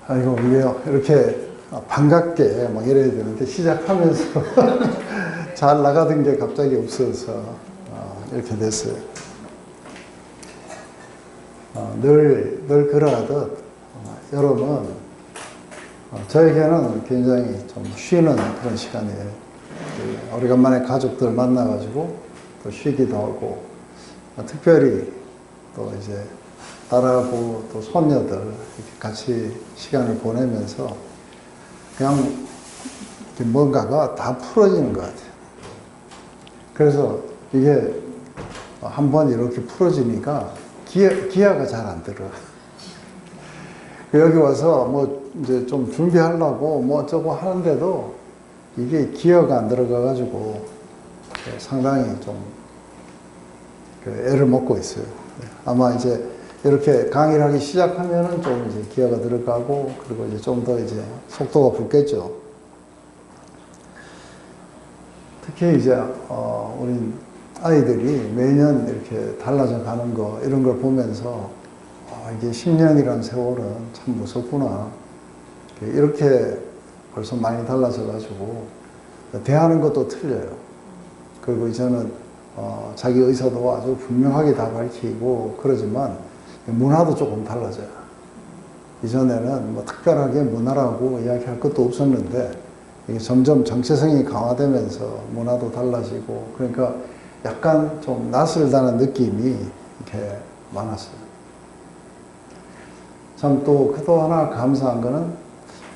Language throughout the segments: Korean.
아이고, 이게 이렇게 반갑게 막 이래야 되는데, 시작하면서 잘 나가던 게 갑자기 없어서 이렇게 됐어요. 늘 그러하듯 여러분, 저에게는 굉장히 좀 쉬는 그런 시간이에요. 오래간만에 가족들 만나가지고 또 쉬기도 하고, 특별히 또 이제 딸하고 또 손녀들 이렇게 같이 시간을 보내면서 그냥 뭔가가 다 풀어지는 것 같아요. 그래서 이게 한번 이렇게 풀어지니까 기아가 잘 안 들어. 여기 와서 뭐 이제 좀 준비하려고 뭐 어쩌고 하는데도 이게 기어가 안 들어가가지고 상당히 좀 애를 먹고 있어요. 아마 이제 이렇게 강의를 하기 시작하면은 좀 이제 기어가 들어가고, 그리고 이제 좀 더 이제 속도가 붙겠죠. 특히 이제 우리 아이들이 매년 이렇게 달라져 가는 거, 이런 걸 보면서 이게 10년이라는 세월은 참 무섭구나. 이렇게 벌써 많이 달라져 가지고 대하는 것도 틀려요. 그리고 이제는 자기 의사도 아주 분명하게 다 밝히고 그러지만 문화도 조금 달라져요. 이전에는 뭐 특별하게 문화라고 이야기할 것도 없었는데, 이게 점점 정체성이 강화되면서 문화도 달라지고, 그러니까 약간 좀 낯설다는 느낌이 이렇게 많았어요. 참 또 하나 감사한 거는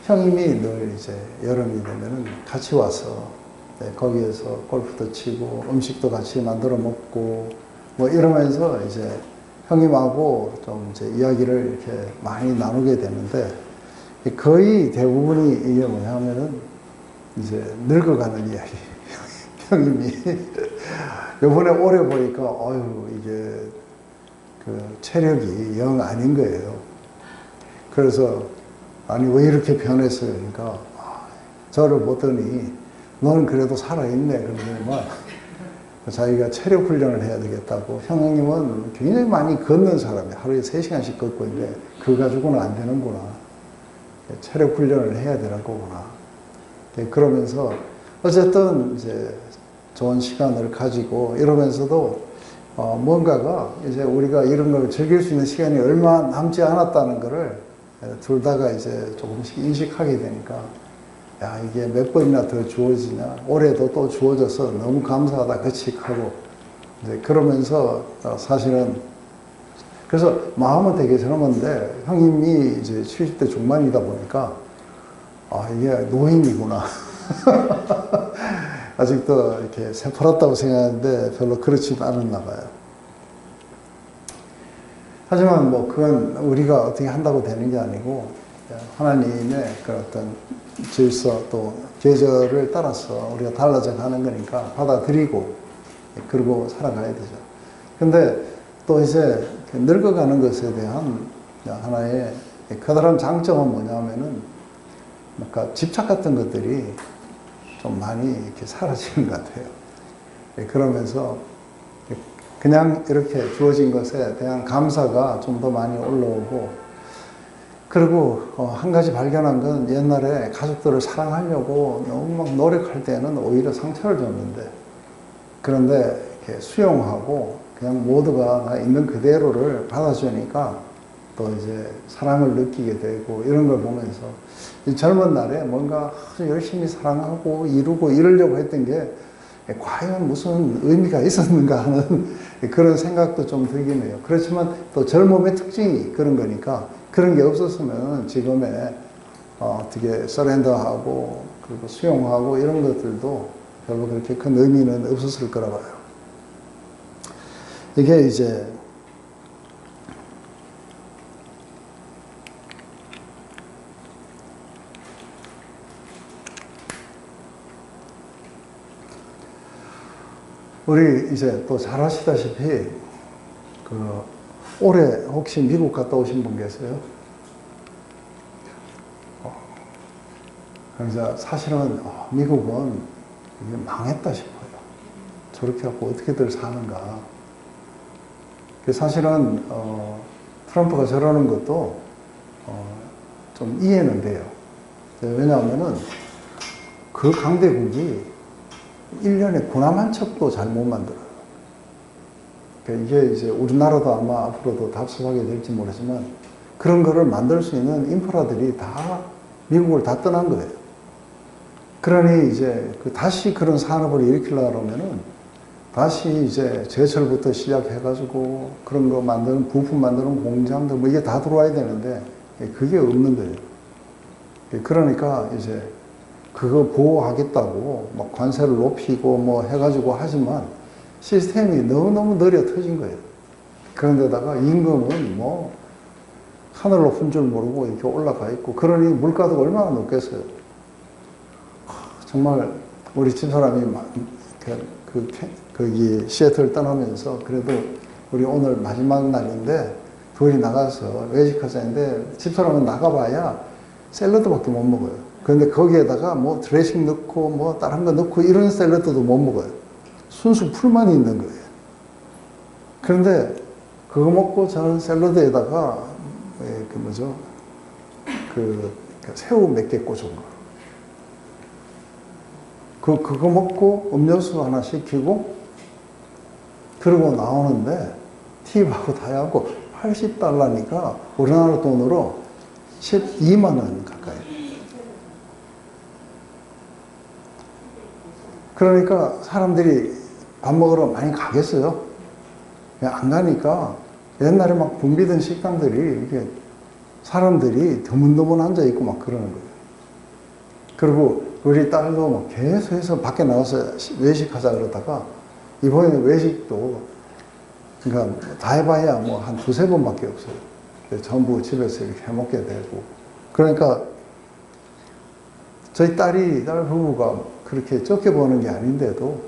형님이 늘 이제 여름이 되면은 같이 와서 거기에서 골프도 치고 음식도 같이 만들어 먹고 뭐 이러면서 이제 형님하고 좀 이제 이야기를 이렇게 많이 나누게 되는데, 거의 대부분이 이게 뭐냐면은 이제 늙어가는 이야기. 형님이 요번에 올해 보니까 이게 그 체력이 영 아닌 거예요. 그래서 아니 왜 이렇게 변했어요? 그러니까 저를 보더니 너는 그래도 살아있네. 그러더니만 자기가 체력 훈련을 해야 되겠다고. 형님은 굉장히 많이 걷는 사람이에요. 하루에 3시간씩 걷고 있는데 그거 가지고는 안 되는구나. 체력 훈련을 해야 되는 거구나. 그러면서 어쨌든 이제 좋은 시간을 가지고 이러면서도 뭔가가 이제 우리가 이런 걸 즐길 수 있는 시간이 얼마 남지 않았다는 거를 둘 다가 이제 조금씩 인식하게 되니까, 야, 이게 몇 번이나 더 주어지냐. 올해도 또 주어져서 너무 감사하다. 그치 하고 이제 그러면서 사실은 그래서 마음은 되게 젊은데 형님이 이제 70대 중반이다 보니까 이게 노인이구나. 아직도 이렇게 새파랗다고 생각하는데 별로 그렇지는 않았나 봐요. 하지만 뭐 그건 우리가 어떻게 한다고 되는 게 아니고 하나님의 그 어떤 질서 또 계절을 따라서 우리가 달라져 가는 거니까 받아들이고 그러고 살아가야 되죠. 근데 또 이제 늙어가는 것에 대한 하나의 커다란 장점은 뭐냐면은 뭔가 집착 같은 것들이 좀 많이 이렇게 사라지는 것 같아요. 그러면서 그냥 이렇게 주어진 것에 대한 감사가 좀 더 많이 올라오고, 그리고 한 가지 발견한 건 옛날에 가족들을 사랑하려고 너무 막 노력할 때는 오히려 상처를 줬는데, 그런데 이렇게 수용하고 그냥 모두가 나 있는 그대로를 받아주니까 또 이제 사랑을 느끼게 되고, 이런 걸 보면서 이 젊은 날에 뭔가 열심히 사랑하고 이루고 이러려고 했던 게 과연 무슨 의미가 있었는가 하는 그런 생각도 좀 들긴 해요. 그렇지만 또 젊음의 특징이 그런 거니까, 그런 게 없었으면 지금의 어떻게 서렌더하고 그리고 수용하고 이런 것들도 별로 그렇게 큰 의미는 없었을 거라 봐요. 이게 이제 우리 이제 또 잘 아시다시피 올해 혹시 미국 갔다 오신 분 계세요? 그래서 사실은 미국은 이게 망했다 싶어요. 저렇게 갖고 어떻게들 사는가. 사실은 트럼프가 저러는 것도 좀 이해는 돼요. 왜냐하면은 그 강대국이 1년에 군함 한 척도 잘 못 만들어요. 그러니까 이게 이제 우리나라도 아마 앞으로도 답습하게 될지 모르지만 그런 거를 만들 수 있는 인프라들이 다 미국을 다 떠난 거예요. 그러니 이제 다시 그런 산업을 일으키려고 하면은 다시 이제 제철부터 시작해가지고 그런 거 만드는, 부품 만드는 공장들 뭐 이게 다 들어와야 되는데 그게 없는 거예요. 그러니까 이제 그거 보호하겠다고 막 관세를 높이고 뭐 해가지고 하지만 시스템이 너무너무 느려 터진 거예요. 그런데다가 임금은 뭐 하늘 높은 줄 모르고 이렇게 올라가 있고 그러니 물가도 얼마나 높겠어요. 정말 우리 집사람이 거기 시애틀 떠나면서 그래도 우리 오늘 마지막 날인데 둘이 나가서 외식하자는데 집사람은 나가봐야 샐러드밖에 못 먹어요. 그런데 거기에다가 뭐 드레싱 넣고 뭐 다른 거 넣고 이런 샐러드도 못 먹어요. 순수 풀만 있는 거예요. 그런데 그거 먹고 저는 샐러드에다가 새우 몇 개 꽂은 거. 그거 먹고 음료수 하나 시키고 그러고 나오는데 팁하고 다 하고 $80니까 우리나라 돈으로 12만 원 가까이. 그러니까 사람들이 밥 먹으러 많이 가겠어요? 그냥 안 가니까 옛날에 막 붐비던 식당들이 이게 사람들이 드문드문 앉아있고 막 그러는 거예요. 그리고 우리 딸도 막 계속해서 밖에 나가서 외식하자 그러다가 이번에 외식도 그러니까 다 해봐야 뭐 한 두세 번밖에 없어요. 전부 집에서 이렇게 해먹게 되고. 그러니까 저희 딸 부부가 그렇게 적게 버는 게 아닌데도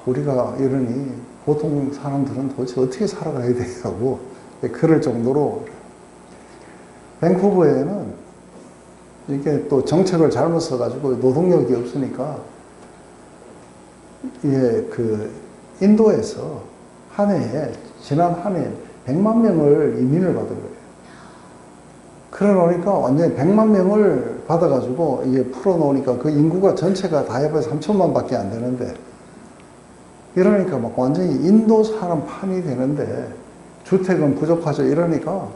우리가 이러니 보통 사람들은 도대체 어떻게 살아가야 되냐고 그럴 정도로. 밴쿠버에는 이게 또 정책을 잘못 써가지고 노동력이 없으니까 이게 인도에서 지난 한 해 100만 명을 이민을 받은 거예요. 그러니까 완전히 100만 명을 받아가지고 이게 풀어놓으니까 그 인구가 전체가 다 해봐야 3천만 밖에 안 되는데 이러니까 막 완전히 인도 사람 판이 되는데 주택은 부족하죠. 이러니까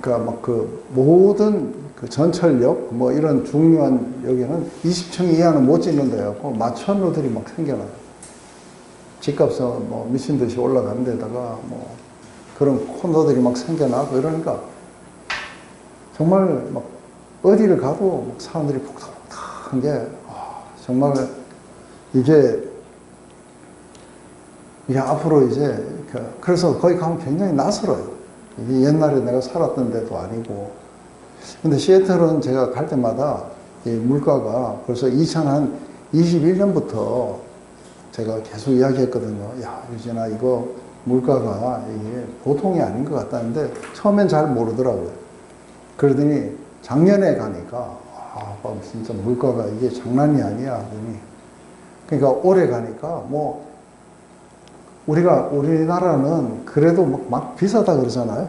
그러니까 막 모든 전철역 뭐 이런 중요한 여기는 20층 이하는 못 짓는 데였고 마천루들이 막 생겨나요. 집값은 뭐 미친 듯이 올라가는 데다가 뭐 그런 코너들이 막 생겨나고 이러니까 정말 막 어디를 가도 막 사람들이 폭삭폭삭한 게 정말 이게 앞으로 이제 그래서 거기 가면 굉장히 낯설어요. 이게 옛날에 내가 살았던 데도 아니고. 근데 시애틀은 제가 갈 때마다 이 물가가 벌써 2021년부터 제가 계속 이야기했거든요. 야, 유진아, 이거 물가가 이게 보통이 아닌 것 같다는데 처음엔 잘 모르더라고요. 그러더니 작년에 가니까 진짜 물가가 이게 장난이 아니야 하더니 그러니까 올해 가니까 뭐 우리나라는 그래도 막 비싸다 그러잖아요.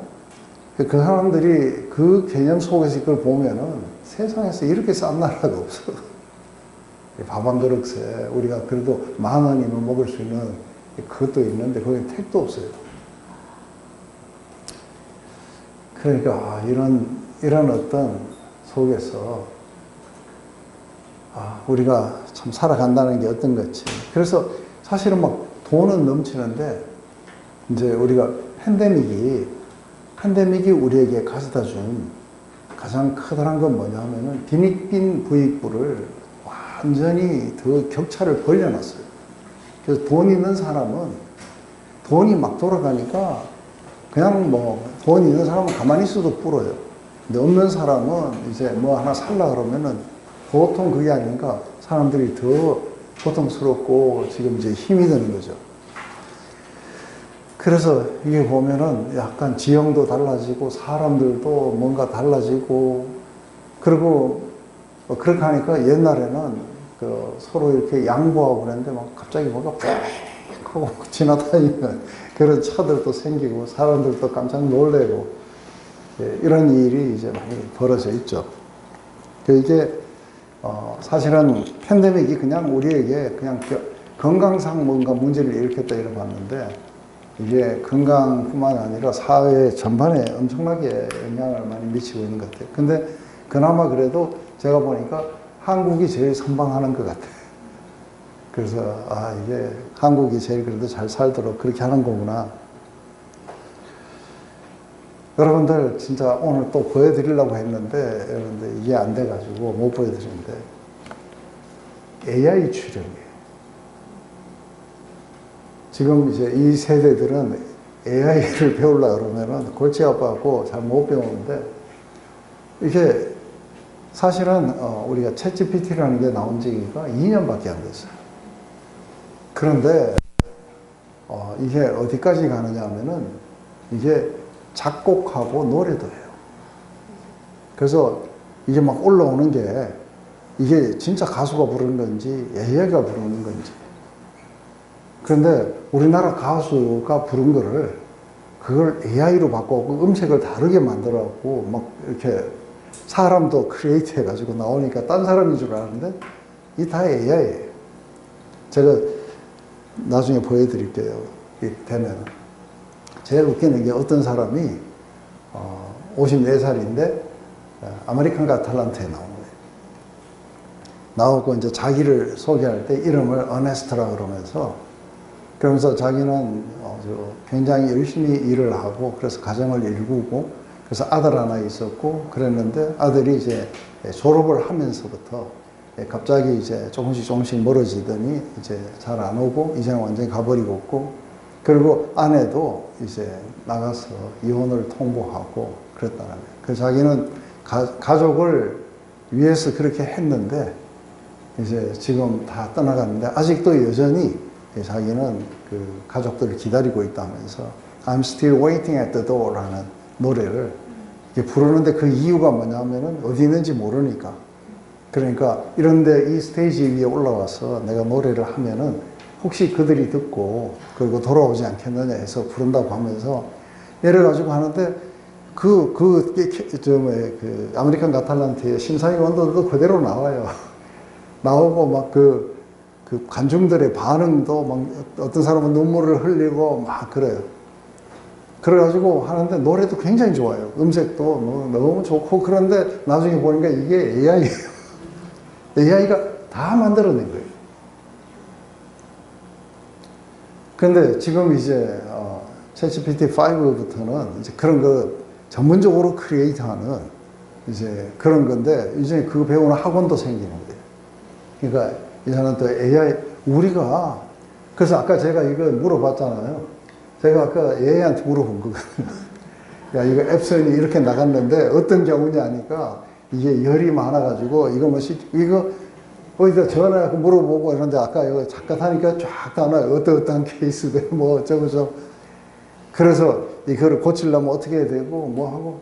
그 사람들이 그 개념 속에서 그걸 보면은 세상에서 이렇게 싼 나라가 없어. 밥 한 그릇에 우리가 그래도 10,000원이면 먹을 수 있는 그것도 있는데 거기 택도 없어요. 그러니까 이런 어떤 속에서 우리가 참 살아간다는 게 어떤 거지. 그래서 사실은 막 돈은 넘치는데 이제 우리가 팬데믹이 우리에게 가져다 준 가장 커다란 건 뭐냐 하면은 빈익빈 부익부를 완전히 더 격차를 벌려놨어요. 그래서 돈 있는 사람은 돈이 막 돌아가니까 그냥 뭐 돈 있는 사람은 가만히 있어도 불어요. 근데 없는 사람은 이제 뭐 하나 살라 그러면은 보통 그게 아니니까 사람들이 더 고통스럽고 지금 이제 힘이 드는 거죠. 그래서 이게 보면은 약간 지형도 달라지고 사람들도 뭔가 달라지고 그리고 그렇게 하니까 옛날에는 서로 이렇게 양보하고 그랬는데 막 갑자기 뭔가 빽 하고 지나다니는 그런 차들도 생기고 사람들도 깜짝 놀래고 이런 일이 이제 많이 벌어져 있죠. 이게 사실은 팬데믹이 그냥 우리에게 그냥 건강상 뭔가 문제를 일으켰다 이래 봤는데 이게 건강뿐만 아니라 사회 전반에 엄청나게 영향을 많이 미치고 있는 것 같아요. 근데 그나마 그래도 제가 보니까 한국이 제일 선방하는 것 같아요. 그래서 이게 한국이 제일 그래도 잘 살도록 그렇게 하는 거구나. 여러분들 진짜 오늘 또 보여드리려고 했는데 여러분들 이게 안 돼가지고 못 보여드리는데 AI 출연이에요. 지금 이제 이 세대들은 AI를 배우려고 그러면은 골치 아파갖고 잘 못 배우는데 이게 사실은 우리가 챗GPT라는 게 나온 지가 2년밖에 안 됐어요. 그런데 이게 어디까지 가느냐 하면은 이게 작곡하고 노래도 해요. 그래서 이게 막 올라오는 게 이게 진짜 가수가 부르는 건지 AI가 부르는 건지. 그런데 우리나라 가수가 부른 거를 그걸 AI로 바꿔고 음색을 다르게 만들어갖고 막 이렇게 사람도 크리에이트 해가지고 나오니까 딴 사람인 줄 알았는데 이게 다 AI예요. 제가 나중에 보여드릴게요. 되면. 제일 웃기는 게 어떤 사람이 54살인데 아메리칸 갓 탤런트에 나온 거예요. 나오고 이제 자기를 소개할 때 이름을 어네스트라 그러면서 자기는 굉장히 열심히 일을 하고 그래서 가정을 일구고 그래서 아들 하나 있었고 그랬는데 아들이 이제 졸업을 하면서부터 갑자기 이제 조금씩 멀어지더니 이제 잘 안 오고 이제는 완전히 가버리고 있고 그리고 아내도 이제 나가서 이혼을 통보하고 그랬다는 거예요. 그래서 자기는 가족을 위해서 그렇게 했는데 이제 지금 다 떠나갔는데 아직도 여전히 자기는 그 가족들을 기다리고 있다면서 I'm still waiting at the door 라는 노래를 부르는데 그 이유가 뭐냐면은 어디 있는지 모르니까 그러니까 이런데 이 스테이지 위에 올라와서 내가 노래를 하면은 혹시 그들이 듣고 그리고 돌아오지 않겠느냐 해서 부른다고 하면서 이래가지고 하는데 그 아메리칸 갓 탤런트의 심사위원들도 그대로 나와요. 나오고 막 그 관중들의 반응도 막 어떤 사람은 눈물을 흘리고 막 그래요. 그래가지고 하는데 노래도 굉장히 좋아요. 음색도 너무 좋고 그런데 나중에 보니까 이게 AI예요. AI가 다 만들어낸 거예요. 근데 지금 이제 챗GPT 5부터는 이제 그런 거 전문적으로 크리에이트하는 이제 그런 건데 이제 그거 배우는 학원도 생기는 거예요. 그러니까 이제는 또 AI 우리가 그래서 아까 제가 이거 물어봤잖아요. 제가 아까 AI한테 물어본 거거든요. 야 이거 앱선이 이렇게 나갔는데 어떤 경우냐 하니까 이게 열이 많아가지고 이거 어디다 전화해서 물어보고 이런데 아까 이거 잠깐 하니까 쫙 다 나와요. 어떠한 케이스들 뭐 어쩌고저쩌고. 그래서 이거를 고치려면 어떻게 해야 되고 뭐 하고.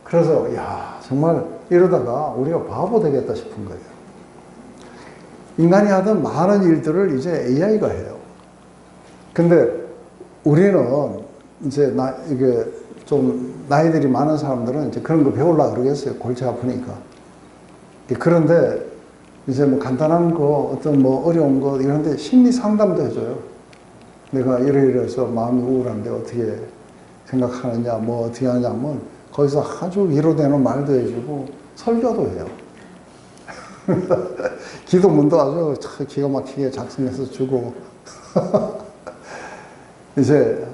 그래서 야 정말 이러다가 우리가 바보 되겠다 싶은 거예요. 인간이 하던 많은 일들을 이제 AI가 해요. 근데 우리는 이제 이게 좀 나이들이 많은 사람들은 이제 그런 거 배우려고 그러겠어요. 골치 아프니까. 그런데 이제 뭐 간단한 거, 어떤 뭐 어려운 거 이런데 심리 상담도 해줘요. 내가 이래서 마음이 우울한데 어떻게 생각하느냐, 뭐 어떻게 하냐면 거기서 아주 위로되는 말도 해주고 설교도 해요. 기도문도 아주 기가 막히게 작성해서 주고. 이제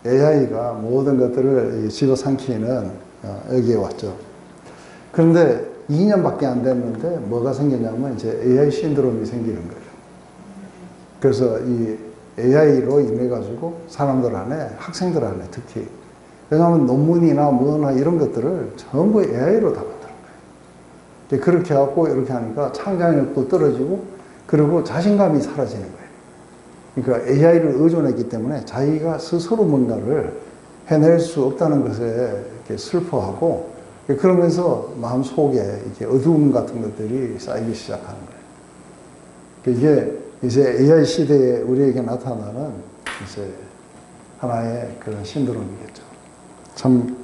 AI가 모든 것들을 집어삼키는 여기에 왔죠. 그런데 2년밖에 안 됐는데 뭐가 생겼냐면 이제 AI 신드롬이 생기는 거예요. 그래서 이 AI로 인해 가지고 사람들 안에 학생들 안에 특히 왜냐하면 논문이나 뭐나 이런 것들을 전부 AI로 다 만드는 거예요. 그렇게 해갖고 이렇게 하니까 창작력도 떨어지고 그리고 자신감이 사라지는 거예요. 그러니까 AI를 의존했기 때문에 자기가 스스로 뭔가를 해낼 수 없다는 것에 이렇게 슬퍼하고 그러면서 마음속에 이렇게 어두움 같은 것들이 쌓이기 시작하는 거예요. 이게 이제 AI 시대에 우리에게 나타나는 이제 하나의 그런 신드롬이겠죠. 참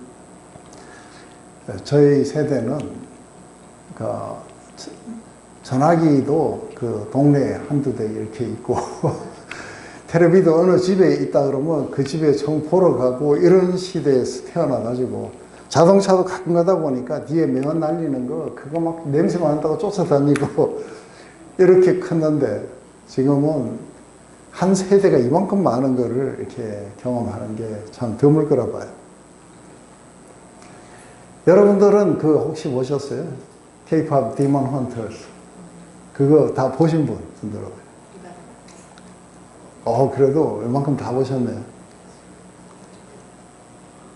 저희 세대는 그 전화기도 그 동네에 한두 대 이렇게 있고 텔레비도 어느 집에 있다 그러면 그 집에 정 보러 가고 이런 시대에서 태어나가지고 자동차도 가끔 가다 보니까 뒤에 명언 날리는 거 그거 막 냄새만 난다고 쫓아다니고 이렇게 컸는데 지금은 한 세대가 이만큼 많은 거를 이렇게 경험하는 게 참 드물 거라 봐요. 여러분들은 그 혹시 보셨어요? K-pop Demon Hunters 그거 다 보신 분 들어봐요. 그래도 웬만큼 다 보셨네요.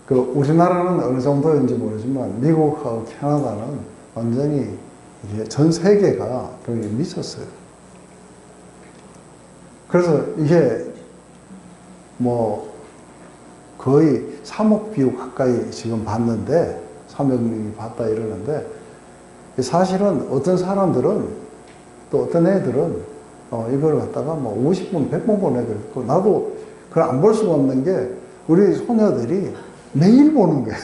그 우리나라는 어느 정도인지 모르지만 미국하고 캐나다는 완전히 이게 전 세계가 거기에 미쳤어요. 그래서 이게 뭐 거의 3억 뷰 가까이 지금 봤는데 3억 명이 봤다 이러는데 사실은 어떤 사람들은 또 어떤 애들은 이걸 갖다가 뭐 50번, 100번 본 애들 있고 나도 그걸 안 볼 수가 없는 게 우리 소녀들이 매일 보는 거예요.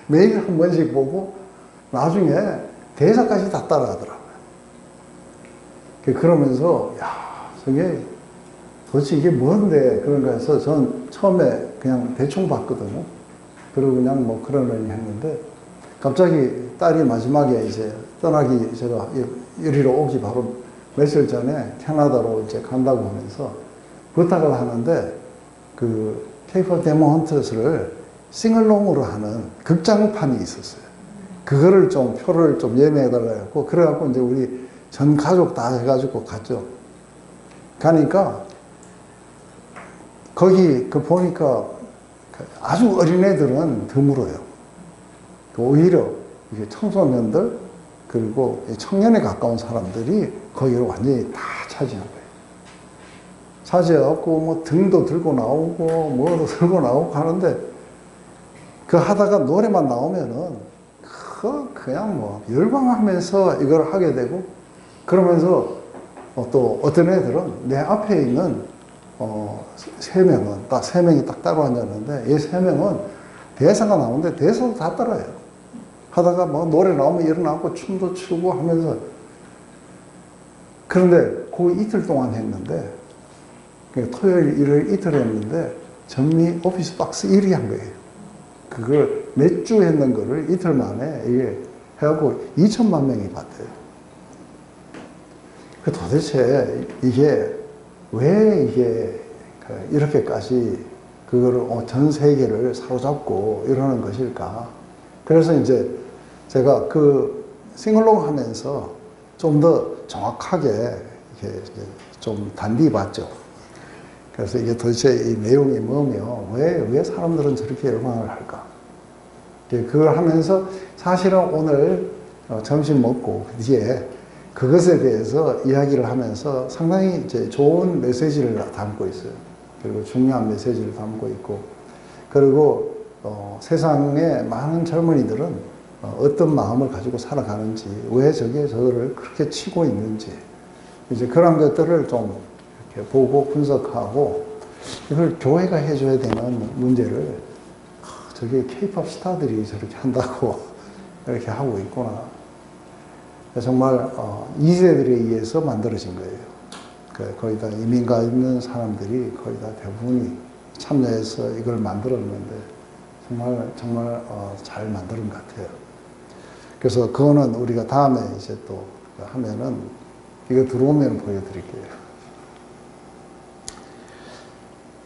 매일 한 번씩 보고 나중에 대사까지 다 따라하더라고요. 그러면서 야 저게 도대체 이게 뭔데 그런가 해서 전 처음에 그냥 대충 봤거든요. 그리고 그냥 뭐 그러려니 했는데 갑자기 딸이 마지막에 이제 떠나기 제가 이리로 오기 바로 며칠 전에 캐나다로 이제 간다고 하면서 부탁을 하는데 그 K-pop 데모 헌터스를 싱글롱으로 하는 극장판이 있었어요. 그거를 좀 표를 좀 예매해달라 했고 그래갖고 이제 우리 전 가족 다 해가지고 갔죠. 가니까 거기 그 보니까 아주 어린애들은 드물어요. 오히려 이게 청소년들 그리고 청년에 가까운 사람들이 거기를 완전히 다 차지한 거예요. 차지해갖고 뭐 등도 들고 나오고 뭐도 들고 나오고 하는데 그 하다가 노래만 나오면은 그냥 뭐 열광하면서 이걸 하게 되고 그러면서 또 어떤 애들은 내 앞에 있는 세 명은 딱 세 명이 딱 따로 앉았는데 이 세 명은 대사가 나오는데 대사도 다 따라해요. 하다가 뭐 노래 나오면 일어나고 춤도 추고 하면서 그런데 그 이틀 동안 했는데 토요일 일요일 이틀 했는데 전미 오피스 박스 1위 한 거예요. 그걸 몇 주 했는 거를 이틀 만에 이게 해갖고 2천만 명이 봤대요. 도대체 이게 왜 이게 이렇게까지 그거를 전 세계를 사로잡고 이러는 것일까? 그래서 이제 제가 그 싱글롱 하면서 좀 더 정확하게 이렇게 좀 단디 봤죠. 그래서 이게 도대체 이 내용이 뭐며 왜 사람들은 저렇게 열광을 할까? 그걸 하면서 사실은 오늘 점심 먹고 그 뒤에 그것에 대해서 이야기를 하면서 상당히 이제 좋은 메시지를 담고 있어요. 그리고 중요한 메시지를 담고 있고 그리고 세상의 많은 젊은이들은 어떤 마음을 가지고 살아가는지 왜 저들을 그렇게 치고 있는지 이제 그런 것들을 좀 이렇게 보고 분석하고 이걸 교회가 해줘야 되는 문제를 저게 K-pop 스타들이 저렇게 한다고 이렇게 하고 있구나. 정말 2세들에 의해서 만들어진 거예요. 거의 다 이민가 있는 사람들이 거의 다 대부분이 참여해서 이걸 만들었는데 정말 잘 만든 것 같아요. 그래서 그거는 우리가 다음에 이제 또 하면은 이거 들어오면 보여드릴게요.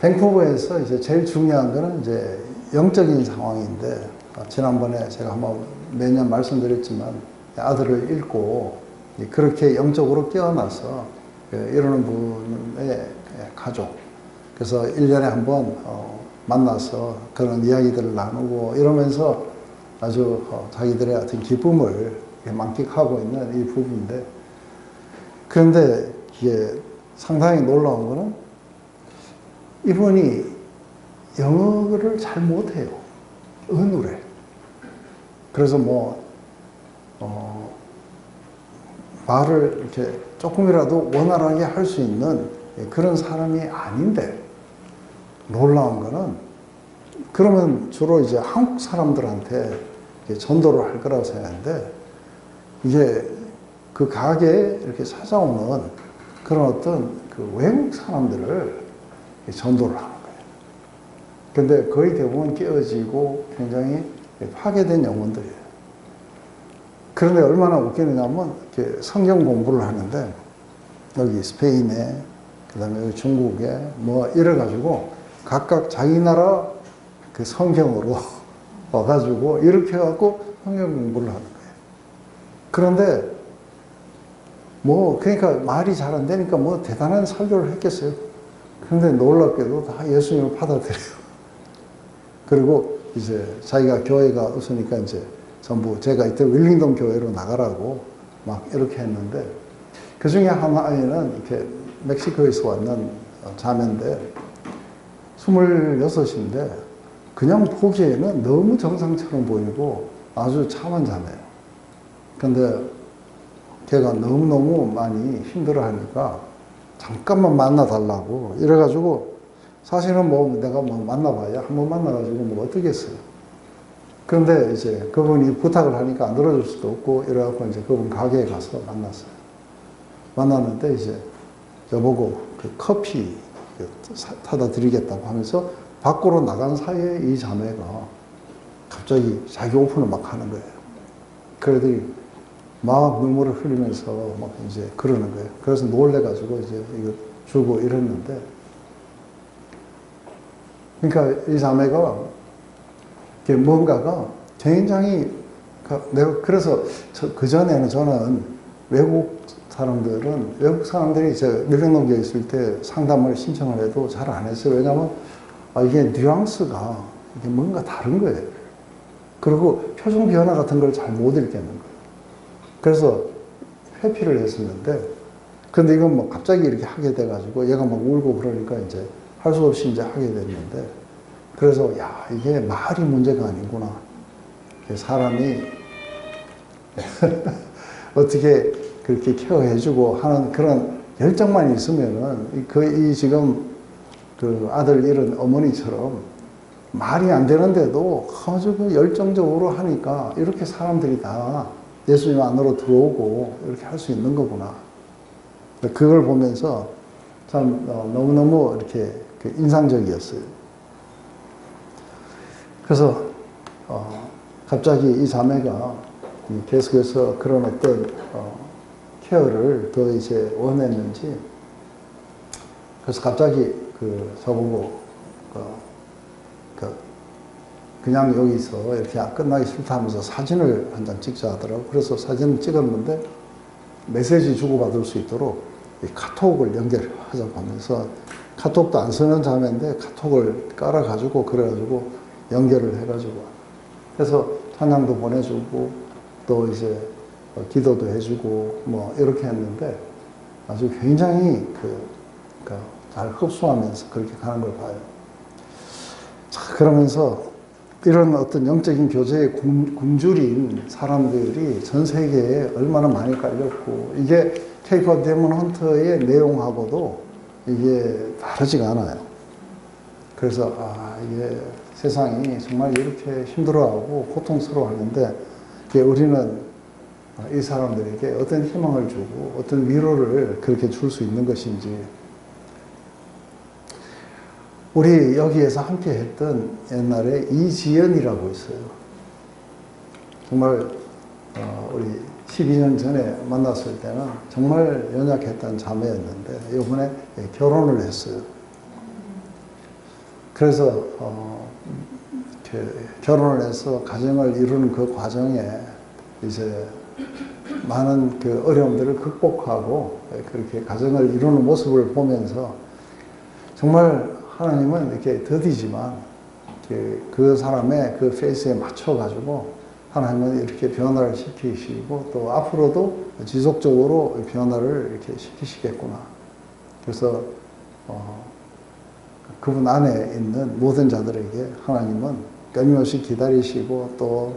밴쿠버에서 이제 제일 중요한 거는 이제 영적인 상황인데 지난번에 제가 한번 매년 말씀드렸지만 아들을 잃고 그렇게 영적으로 깨어나서 이러는 분의 가족 그래서 1년에 한번 만나서 그런 이야기들을 나누고 이러면서 아주 자기들의 어떤 기쁨을 만끽하고 있는 이 부부인데 그런데 이게 상당히 놀라운 거는 이분이 영어를 잘 못해요. 어눌해. 그래서 말을 이렇게 조금이라도 원활하게 할 수 있는 그런 사람이 아닌데 놀라운 거는 그러면 주로 이제 한국 사람들한테 전도를 할 거라고 생각했는데, 이게 그 가게에 이렇게 찾아오는 그런 어떤 그 외국 사람들을 전도를 하는 거예요. 근데 거의 대부분 깨어지고 굉장히 파괴된 영혼들이에요. 그런데 얼마나 웃기느냐면, 이렇게 성경 공부를 하는데, 여기 스페인에, 그 다음에 여기 중국에, 뭐, 이래가지고, 각각 자기 나라 그 성경으로 와가지고, 이렇게 해갖고 성경 공부를 하는 거예요. 그런데, 뭐, 그러니까 말이 잘 안 되니까 뭐 대단한 설교를 했겠어요. 그런데 놀랍게도 다 예수님을 받아들여요. 그리고 이제 자기가 교회가 없으니까 이제 전부 제가 이때 윌링턴 교회로 나가라고 막 이렇게 했는데, 그 중에 한 아이는 이렇게 멕시코에서 왔는 자매인데 26인데 그냥 보기에는 너무 정상처럼 보이고 아주 참한 자매예요. 근데 걔가 너무너무 많이 힘들어 하니까 잠깐만 만나달라고 이래가지고, 사실은 뭐 내가 뭐 만나봐야 한번 만나가지고 뭐 어떻겠어요. 그런데 이제 그분이 부탁을 하니까 안 들어줄 수도 없고 이래갖고 이제 그분 가게에 가서 만났어요. 만났는데 이제 저보고 그 커피 타다 드리겠다고 하면서 밖으로 나간 사이에 이 자매가 갑자기 자기 오픈을 막 하는 거예요. 그래더니 막 눈물을 흘리면서 막 이제 그러는 거예요. 그래서 놀래가지고 이제 이거 주고 이랬는데, 그러니까 이 자매가 뭔가가 굉장히, 내가 그래서 그전에는 저는 외국 사람들이 이제 밀림농교에 있을 때 상담을 신청을 해도 잘 안 했어요. 왜냐하면 이게 뉘앙스가 이게 뭔가 다른 거예요. 그리고 표정 변화 같은 걸 잘 못 읽겠는 거예요. 그래서 회피를 했었는데, 근데 이건 뭐 갑자기 이렇게 하게 돼가지고 얘가 막 울고 그러니까 이제 할 수 없이 이제 하게 됐는데, 그래서 야, 이게 말이 문제가 아니구나. 사람이 어떻게 그렇게 케어해주고 하는 그런 열정만 있으면은 이 지금 그 아들 잃은 어머니처럼 말이 안 되는데도 아주 그 열정적으로 하니까 이렇게 사람들이 다 예수님 안으로 들어오고 이렇게 할 수 있는 거구나. 그걸 보면서 참 너무너무 이렇게 인상적이었어요. 그래서 갑자기 이 자매가 계속해서 그런 어떤 케어를 더 이제 원했는지, 그래서 갑자기 저보고 그냥 여기서 이렇게 끝나기 싫다 하면서 사진을 한 장 찍자 하더라고. 그래서 사진을 찍었는데 메시지 주고받을 수 있도록 카톡을 연결하자고 하면서, 카톡도 안 쓰는 자매인데 카톡을 깔아가지고 그래가지고 연결을 해가지고, 그래서 찬양도 보내주고 또 이제 기도도 해주고 뭐 이렇게 했는데 아주 굉장히 잘 흡수하면서 그렇게 가는 걸 봐요. 자, 그러면서 이런 어떤 영적인 교제에 굶주린 사람들이 전 세계에 얼마나 많이 깔렸고, 이게 케이퍼 데몬 헌터의 내용하고도 이게 다르지가 않아요. 그래서 이게 세상이 정말 이렇게 힘들어하고 고통스러워하는데, 우리는 이 사람들에게 어떤 희망을 주고 어떤 위로를 그렇게 줄 수 있는 것인지. 우리 여기에서 함께 했던 옛날에 이지연이라고 있어요. 정말 우리 12년 전에 만났을 때는 정말 연약했던 자매였는데 이번에 결혼을 했어요. 그래서 결혼을 해서 가정을 이루는 그 과정에 이제 많은 그 어려움들을 극복하고 그렇게 가정을 이루는 모습을 보면서 정말 하나님은 이렇게 더디지만 그 사람의 그 페이스에 맞춰가지고 하나님은 이렇게 변화를 시키시고 또 앞으로도 지속적으로 변화를 이렇게 시키시겠구나. 그래서 그분 안에 있는 모든 자들에게 하나님은 끊임없이 기다리시고 또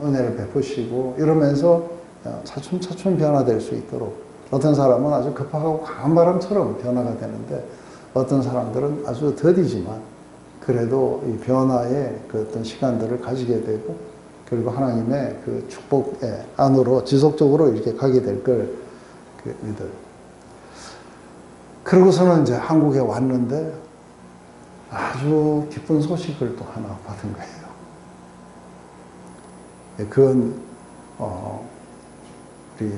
은혜를 베푸시고 이러면서 차츰차츰 변화될 수 있도록, 어떤 사람은 아주 급하고 강한 바람처럼 변화가 되는데 어떤 사람들은 아주 더디지만 그래도 이 변화의 그 어떤 시간들을 가지게 되고 그리고 하나님의 그 축복의 안으로 지속적으로 이렇게 가게 될 걸 믿어요. 그러고서는 이제 한국에 왔는데 아주 기쁜 소식을 또 하나 받은 거예요. 그건 우리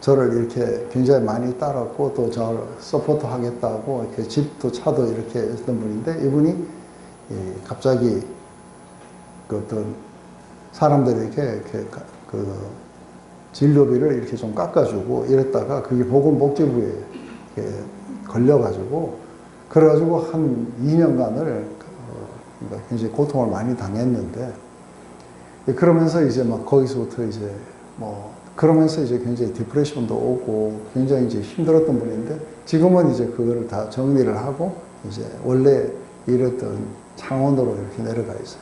저를 이렇게 굉장히 많이 따랐고 또 저를 서포트 하겠다고 이렇게 집도 차도 이렇게 했던 분인데, 이분이 갑자기 그 어떤 사람들에게 그 진료비를 이렇게 좀 깎아주고 이랬다가 그게 보건복지부에 걸려가지고, 그래가지고 한 2년간을 굉장히 고통을 많이 당했는데, 그러면서 이제 막 거기서부터 이제 그러면서 이제 굉장히 디프레션도 오고 굉장히 이제 힘들었던 분인데, 지금은 이제 그거를 다 정리를 하고 이제 원래 일했던 창원으로 이렇게 내려가 있어요.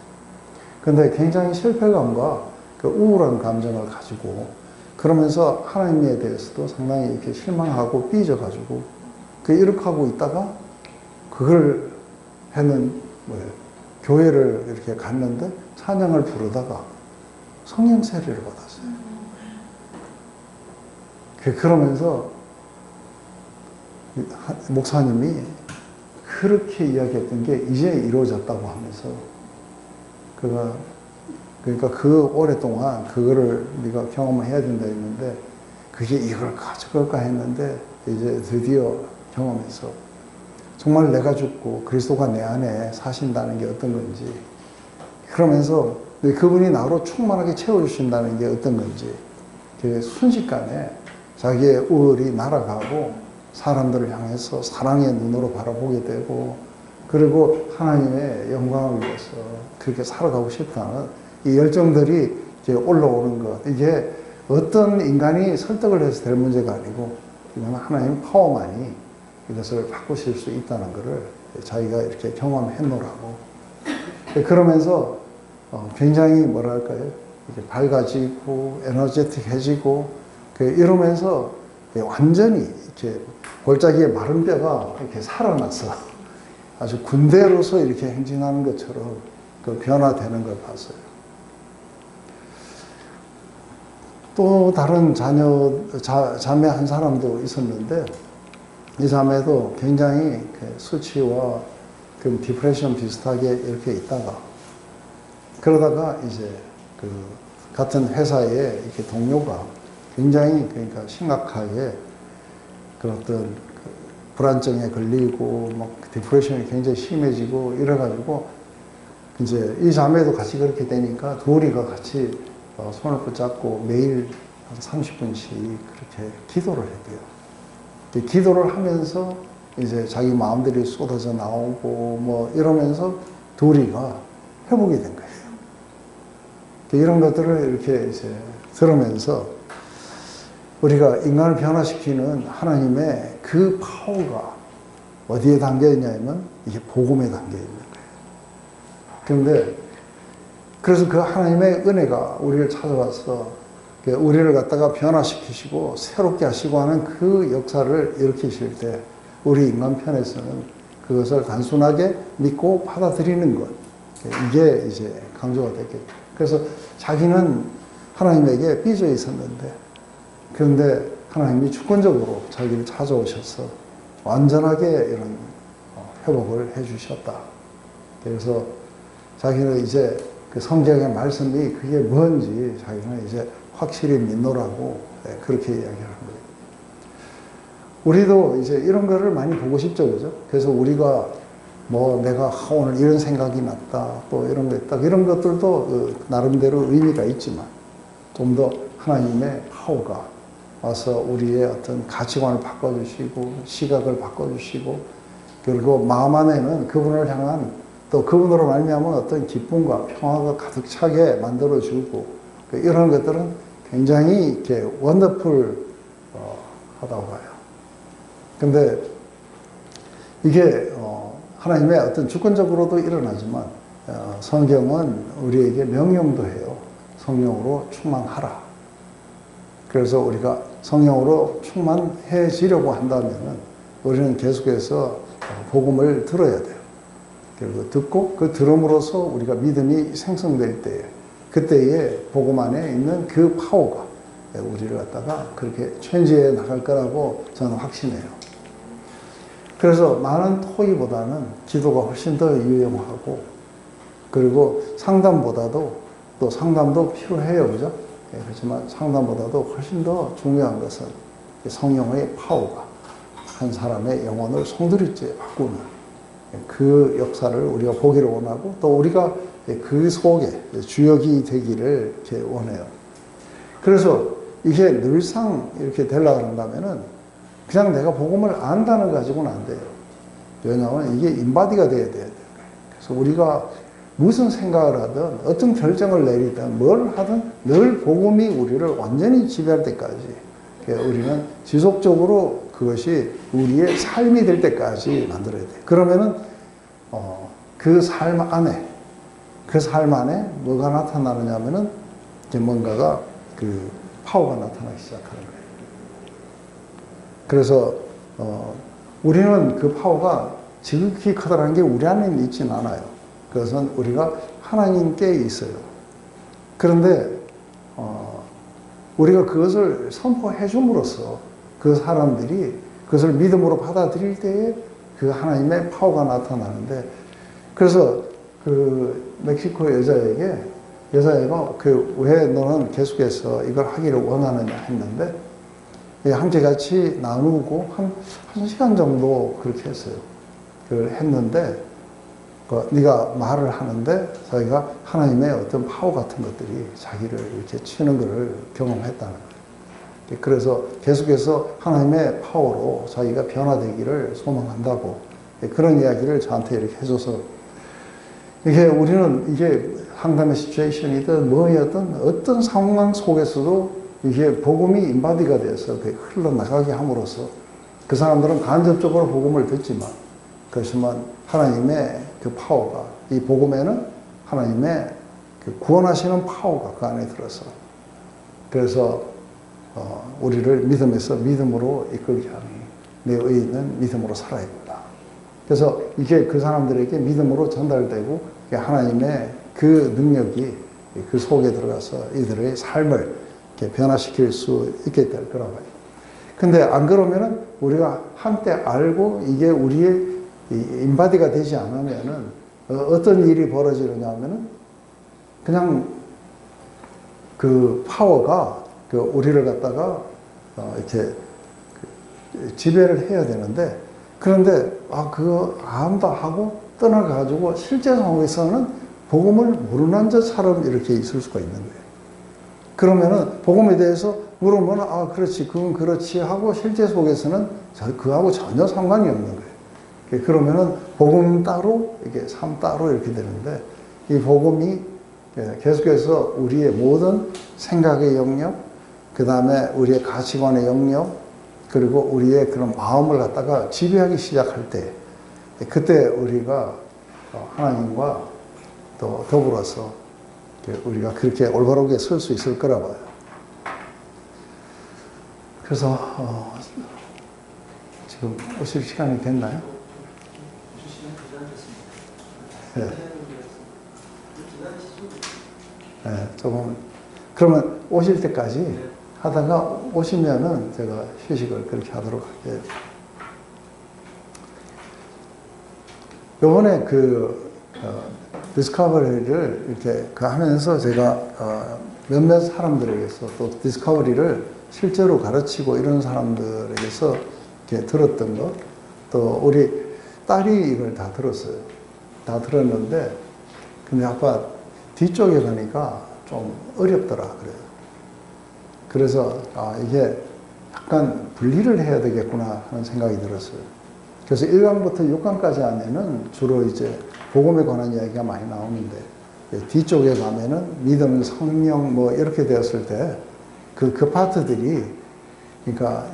근데 굉장히 실패감과 그 우울한 감정을 가지고, 그러면서 하나님에 대해서도 상당히 이렇게 실망하고 삐져가지고, 이렇게 하고 있다가 그걸 해는 교회를 이렇게 갔는데 찬양을 부르다가 성령 세례를 받았어요. 그러면서 목사님이 그렇게 이야기했던 게 이제 이루어졌다고 하면서, 그러니까 그 오랫동안 그거를 네가 경험해야 된다 했는데, 그게 이걸 가져갈까 했는데 이제 드디어 경험해서 정말 내가 죽고 그리스도가 내 안에 사신다는 게 어떤 건지, 그러면서 그분이 나로 충만하게 채워주신다는 게 어떤 건지, 순식간에 자기의 우울이 날아가고 사람들을 향해서 사랑의 눈으로 바라보게 되고, 그리고 하나님의 영광을 위해서 그렇게 살아가고 싶다는 이 열정들이 이제 올라오는 것, 이게 어떤 인간이 설득을 해서 될 문제가 아니고 이건 하나님 파워만이 이것을 바꾸실 수 있다는 것을 자기가 이렇게 경험해 놓으라고. 그러면서 굉장히 뭐랄까요, 이렇게 밝아지고 에너제틱해지고 이러면서 완전히 이렇게 골짜기에 마른 뼈가 이렇게 살아나서 아주 군대로서 이렇게 행진하는 것처럼 그 변화되는 걸 봤어요. 또 다른 자매 한 사람도 있었는데, 이 자매도 굉장히 수치와 그 디프레션 비슷하게 이렇게 있다가, 그러다가 이제 그 같은 회사의 이렇게 동료가 굉장히 그러니까 심각하게 그 어떤 불안증에 걸리고 막 디프레션이 굉장히 심해지고 이래가지고, 이제 이 자매도 같이 그렇게 되니까 둘이가 같이 손을 붙잡고 매일 한 30분씩 그렇게 기도를 했대요. 기도를 하면서 이제 자기 마음들이 쏟아져 나오고 뭐 이러면서 둘이가 회복이 된 거예요. 이런 것들을 이렇게 이제 들으면서 우리가 인간을 변화시키는 하나님의 그 파워가 어디에 담겨 있냐면 이게 복음에 담겨 있는 거예요. 그런데 그래서 그 하나님의 은혜가 우리를 찾아와서 우리를 갖다가 변화시키시고 새롭게 하시고 하는 그 역사를 일으키실 때, 우리 인간 편에서는 그것을 단순하게 믿고 받아들이는 것, 이게 이제 강조가 됐겠죠. 그래서 자기는 하나님에게 삐져 있었는데, 그런데 하나님이 주권적으로 자기를 찾아오셔서 완전하게 이런 회복을 해주셨다. 그래서 자기는 이제 그 성경의 말씀이 그게 뭔지 자기는 이제 확실히 믿노라고 그렇게 이야기를 한 거예요. 우리도 이제 이런 거를 많이 보고 싶죠, 그죠? 그래서 우리가 뭐 내가 오늘 이런 생각이 났다, 또 이런 거 있다, 이런 것들도 나름대로 의미가 있지만 좀 더 하나님의 파워가 와서 우리의 어떤 가치관을 바꿔주시고 시각을 바꿔주시고, 그리고 마음 안에는 그분을 향한 또 그분으로 말미암은 어떤 기쁨과 평화가 가득 차게 만들어주고, 이런 것들은 굉장히 이렇게 원더풀 하다고 봐요. 근데 이게 하나님의 어떤 주권적으로도 일어나지만 성경은 우리에게 명령도 해요. 성령으로 충만하라. 그래서 우리가 성령으로 충만해지려고 한다면 우리는 계속해서 복음을 들어야 돼요. 그리고 듣고 그 들음으로써 우리가 믿음이 생성될 때에 그때에 복음 안에 있는 그 파워가 우리를 갖다가 그렇게 체인지해 나갈 거라고 저는 확신해요. 그래서 많은 토의보다는 기도가 훨씬 더 유용하고 그리고 상담보다도 또 상담도 필요해요. 그죠? 그렇지만 상담보다도 훨씬 더 중요한 것은 성령의 파워가 한 사람의 영혼을 송두리째 바꾸는 그 역사를 우리가 보기를 원하고 또 우리가 그 속에 주역이 되기를 이렇게 원해요. 그래서 이게 늘상 이렇게 되려고 한다면은 그냥 내가 복음을 안다는 가지고는 안 돼요. 왜냐하면 이게 인바디가 돼야 돼요. 그래서 우리가 무슨 생각을 하든 어떤 결정을 내리든 뭘 하든 늘 복음이 우리를 완전히 지배할 때까지 우리는 지속적으로 그것이 우리의 삶이 될 때까지 만들어야 돼요. 그러면은 그 삶 안에 뭐가 나타나느냐면은 이제 뭔가가 그 파워가 나타나기 시작하는 거예요. 그래서 우리는 그 파워가 지극히 커다란 게 우리 안에 있지는 않아요. 그것은 우리가 하나님께 있어요. 그런데 우리가 그것을 선포해 줌으로써 그 사람들이 그것을 믿음으로 받아들일 때에 그 하나님의 파워가 나타나는데 그래서 그 멕시코 여자가 왜 너는 계속해서 이걸 하기를 원하느냐 했는데 함께 같이 나누고 한 시간 정도 그렇게 했어요. 그걸 했는데 네가 말을 하는데 자기가 하나님의 어떤 파워 같은 것들이 자기를 이렇게 치는 것을 경험했다는 거예요. 그래서 계속해서 하나님의 파워로 자기가 변화되기를 소망한다고 그런 이야기를 저한테 이렇게 해줘서 우리는 상담의 시츄에이션이든 뭐였든 어떤 상황 속에서도 이게 복음이 인바디가 돼서 흘러나가게 함으로써 그 사람들은 간접적으로 복음을 듣지만 그렇지만 하나님의 그 파워가 이 복음에는 하나님의 그 구원하시는 파워가 그 안에 들어서 그래서 우리를 믿음에서 믿음으로 이끌게 하니 내 의인은 믿음으로 살아야 된다. 그래서 이게 그 사람들에게 믿음으로 전달되고 하나님의 그 능력이 그 속에 들어가서 이들의 삶을 이렇게 변화시킬 수 있게 될 거라고 해요. 근데 안 그러면은 우리가 한때 알고 이게 우리의 인바디가 되지 않으면은 어떤 일이 벌어지느냐면은 그냥 그 파워가 우리를 갖다가 이렇게 지배를 해야 되는데 그런데 그거 안다 하고 떠나가지고 실제 상황에서는 복음을 모르는 자처럼 이렇게 있을 수가 있는 거예요. 그러면은 복음에 대해서 물으면 그렇지 그건 그렇지 하고 실제 속에서는 그하고 전혀 상관이 없는 거예요. 그러면은 복음 따로 이게 삶 따로 이렇게 되는데 이 복음이 계속해서 우리의 모든 생각의 영역 그 다음에 우리의 가치관의 영역 그리고 우리의 그런 마음을 갖다가 지배하기 시작할 때 그때 우리가 하나님과 또 더불어서 우리가 그렇게 올바르게 설 수 있을 거라 봐요. 그래서 지금 오실 시간이 됐나요? 네. 네, 조금 그러면 오실 때까지 하다가 오시면은 제가 휴식을 그렇게 하도록 할게요. 요번에 디스커버리를 이렇게 하면서 제가 몇몇 사람들에게서 또 디스커버리를 실제로 가르치고 이런 사람들에게서 이렇게 들었던 것, 또 우리 딸이 이걸 다 들었어요. 다 들었는데, 근데 아까 뒤쪽에 가니까 좀 어렵더라 그래요. 그래서 이게 약간 분리를 해야 되겠구나 하는 생각이 들었어요. 그래서 1강부터 6강까지 안에는 주로 이제 복음에 관한 이야기가 많이 나오는데 뒤쪽에 가면은 믿음, 성령 뭐 이렇게 되었을 때 그 파트들이 그러니까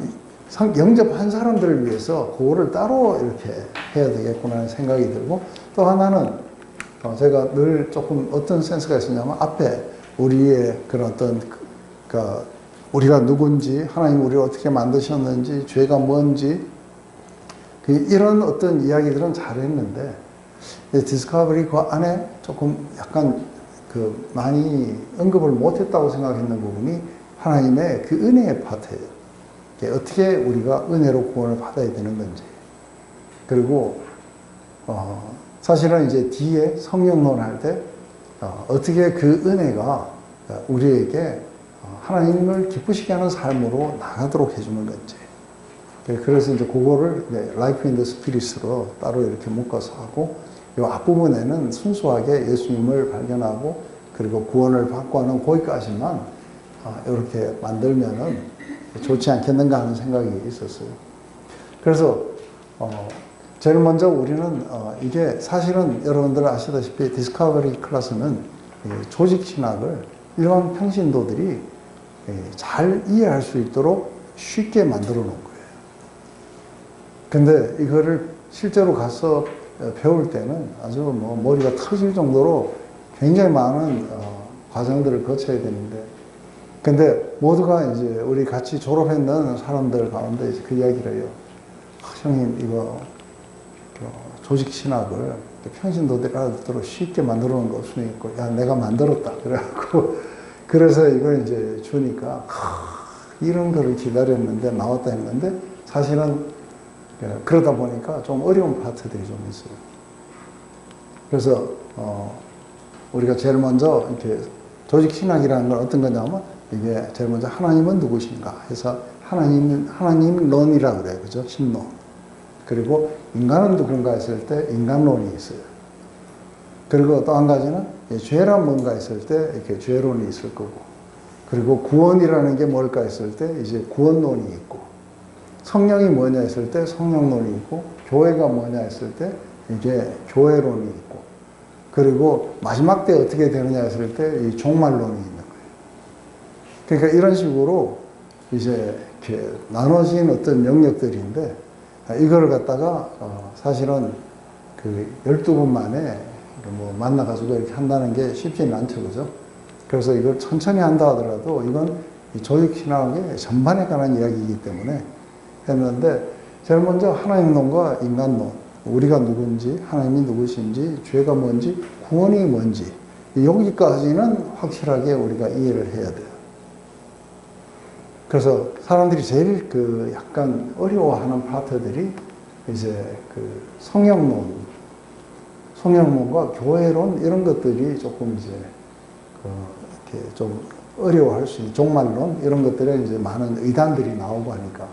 영접한 사람들을 위해서 그거를 따로 이렇게 해야 되겠구나 하는 생각이 들고 또 하나는 제가 늘 조금 어떤 센스가 있었냐면 앞에 우리의 그런 어떤 우리가 누군지 하나님 우리를 어떻게 만드셨는지 죄가 뭔지 이런 어떤 이야기들은 잘했는데 디스커버리 그 안에 조금 약간 그 많이 언급을 못했다고 생각했는 부분이 하나님의 그 은혜의 파트예요. 어떻게 우리가 은혜로 구원을 받아야 되는 건지. 그리고 사실은 이제 뒤에 성령론 할 때 어떻게 그 은혜가 우리에게 하나님을 기쁘시게 하는 삶으로 나가도록 해주는 건지. 그래서 이제 그거를 라이프 인 더 스피릿으로 따로 이렇게 묶어서 하고, 이 앞부분에는 순수하게 예수님을 발견하고 그리고 구원을 받고 하는 거기까지만 이렇게 만들면은 좋지 않겠는가 하는 생각이 있었어요. 그래서 제일 먼저 우리는 이게 사실은 여러분들 아시다시피 디스커버리 클래스는 조직 신학을 일반 평신도들이 잘 이해할 수 있도록 쉽게 만들어 놓은 거예요. 근데 이거를 실제로 가서 배울 때는 아주 뭐 머리가 터질 정도로 굉장히 많은 과정들을 거쳐야 되는데, 근데 모두가 이제 우리 같이 졸업했는 사람들 가운데 이제 그 이야기를 해요. 형님, 이거 조직 신학을 평신도들이 알아듣도록 쉽게 만들어 놓은 거 없으니까, 야, 내가 만들었다. 그래갖고, 그래서 이걸 이제 주니까, 이런 거를 기다렸는데, 나왔다 했는데, 사실은 그러다 보니까 좀 어려운 파트들이 좀 있어요. 그래서, 우리가 제일 먼저 이렇게 조직 신학이라는 건 어떤 거냐면, 이게 제일 먼저 하나님은 누구신가 해서 하나님론이라고 그래요. 그죠? 신론. 그리고 인간은 누군가 했을 때 인간론이 있어요. 그리고 또 한 가지는 죄란 뭔가 했을 때 이렇게 죄론이 있을 거고, 그리고 구원이라는 게 뭘까 했을 때 이제 구원론이 있고, 성령이 뭐냐 했을 때 성령론이 있고, 교회가 뭐냐 했을 때 이게 교회론이 있고, 그리고 마지막 때 어떻게 되느냐 했을 때 이 종말론이 있는 거예요. 그러니까 이런 식으로 이제 이렇게 나눠진 어떤 영역들인데, 이걸 갖다가 사실은 그 12분 만에 뭐 만나가지고 이렇게 한다는 게 쉽지는 않죠. 그죠? 그래서 이걸 천천히 한다 하더라도 이건 조직신학의 전반에 관한 이야기이기 때문에 했는데, 제일 먼저 하나님론과 인간론, 우리가 누군지, 하나님이 누구신지, 죄가 뭔지, 구원이 뭔지, 여기까지는 확실하게 우리가 이해를 해야 돼요. 그래서 사람들이 제일 그 약간 어려워하는 파트들이 이제 그 성령론과 교회론 이런 것들이 조금 이제 이렇게 좀 어려워할 수 있는 종말론 이런 것들에 이제 많은 의단들이 나오고 하니까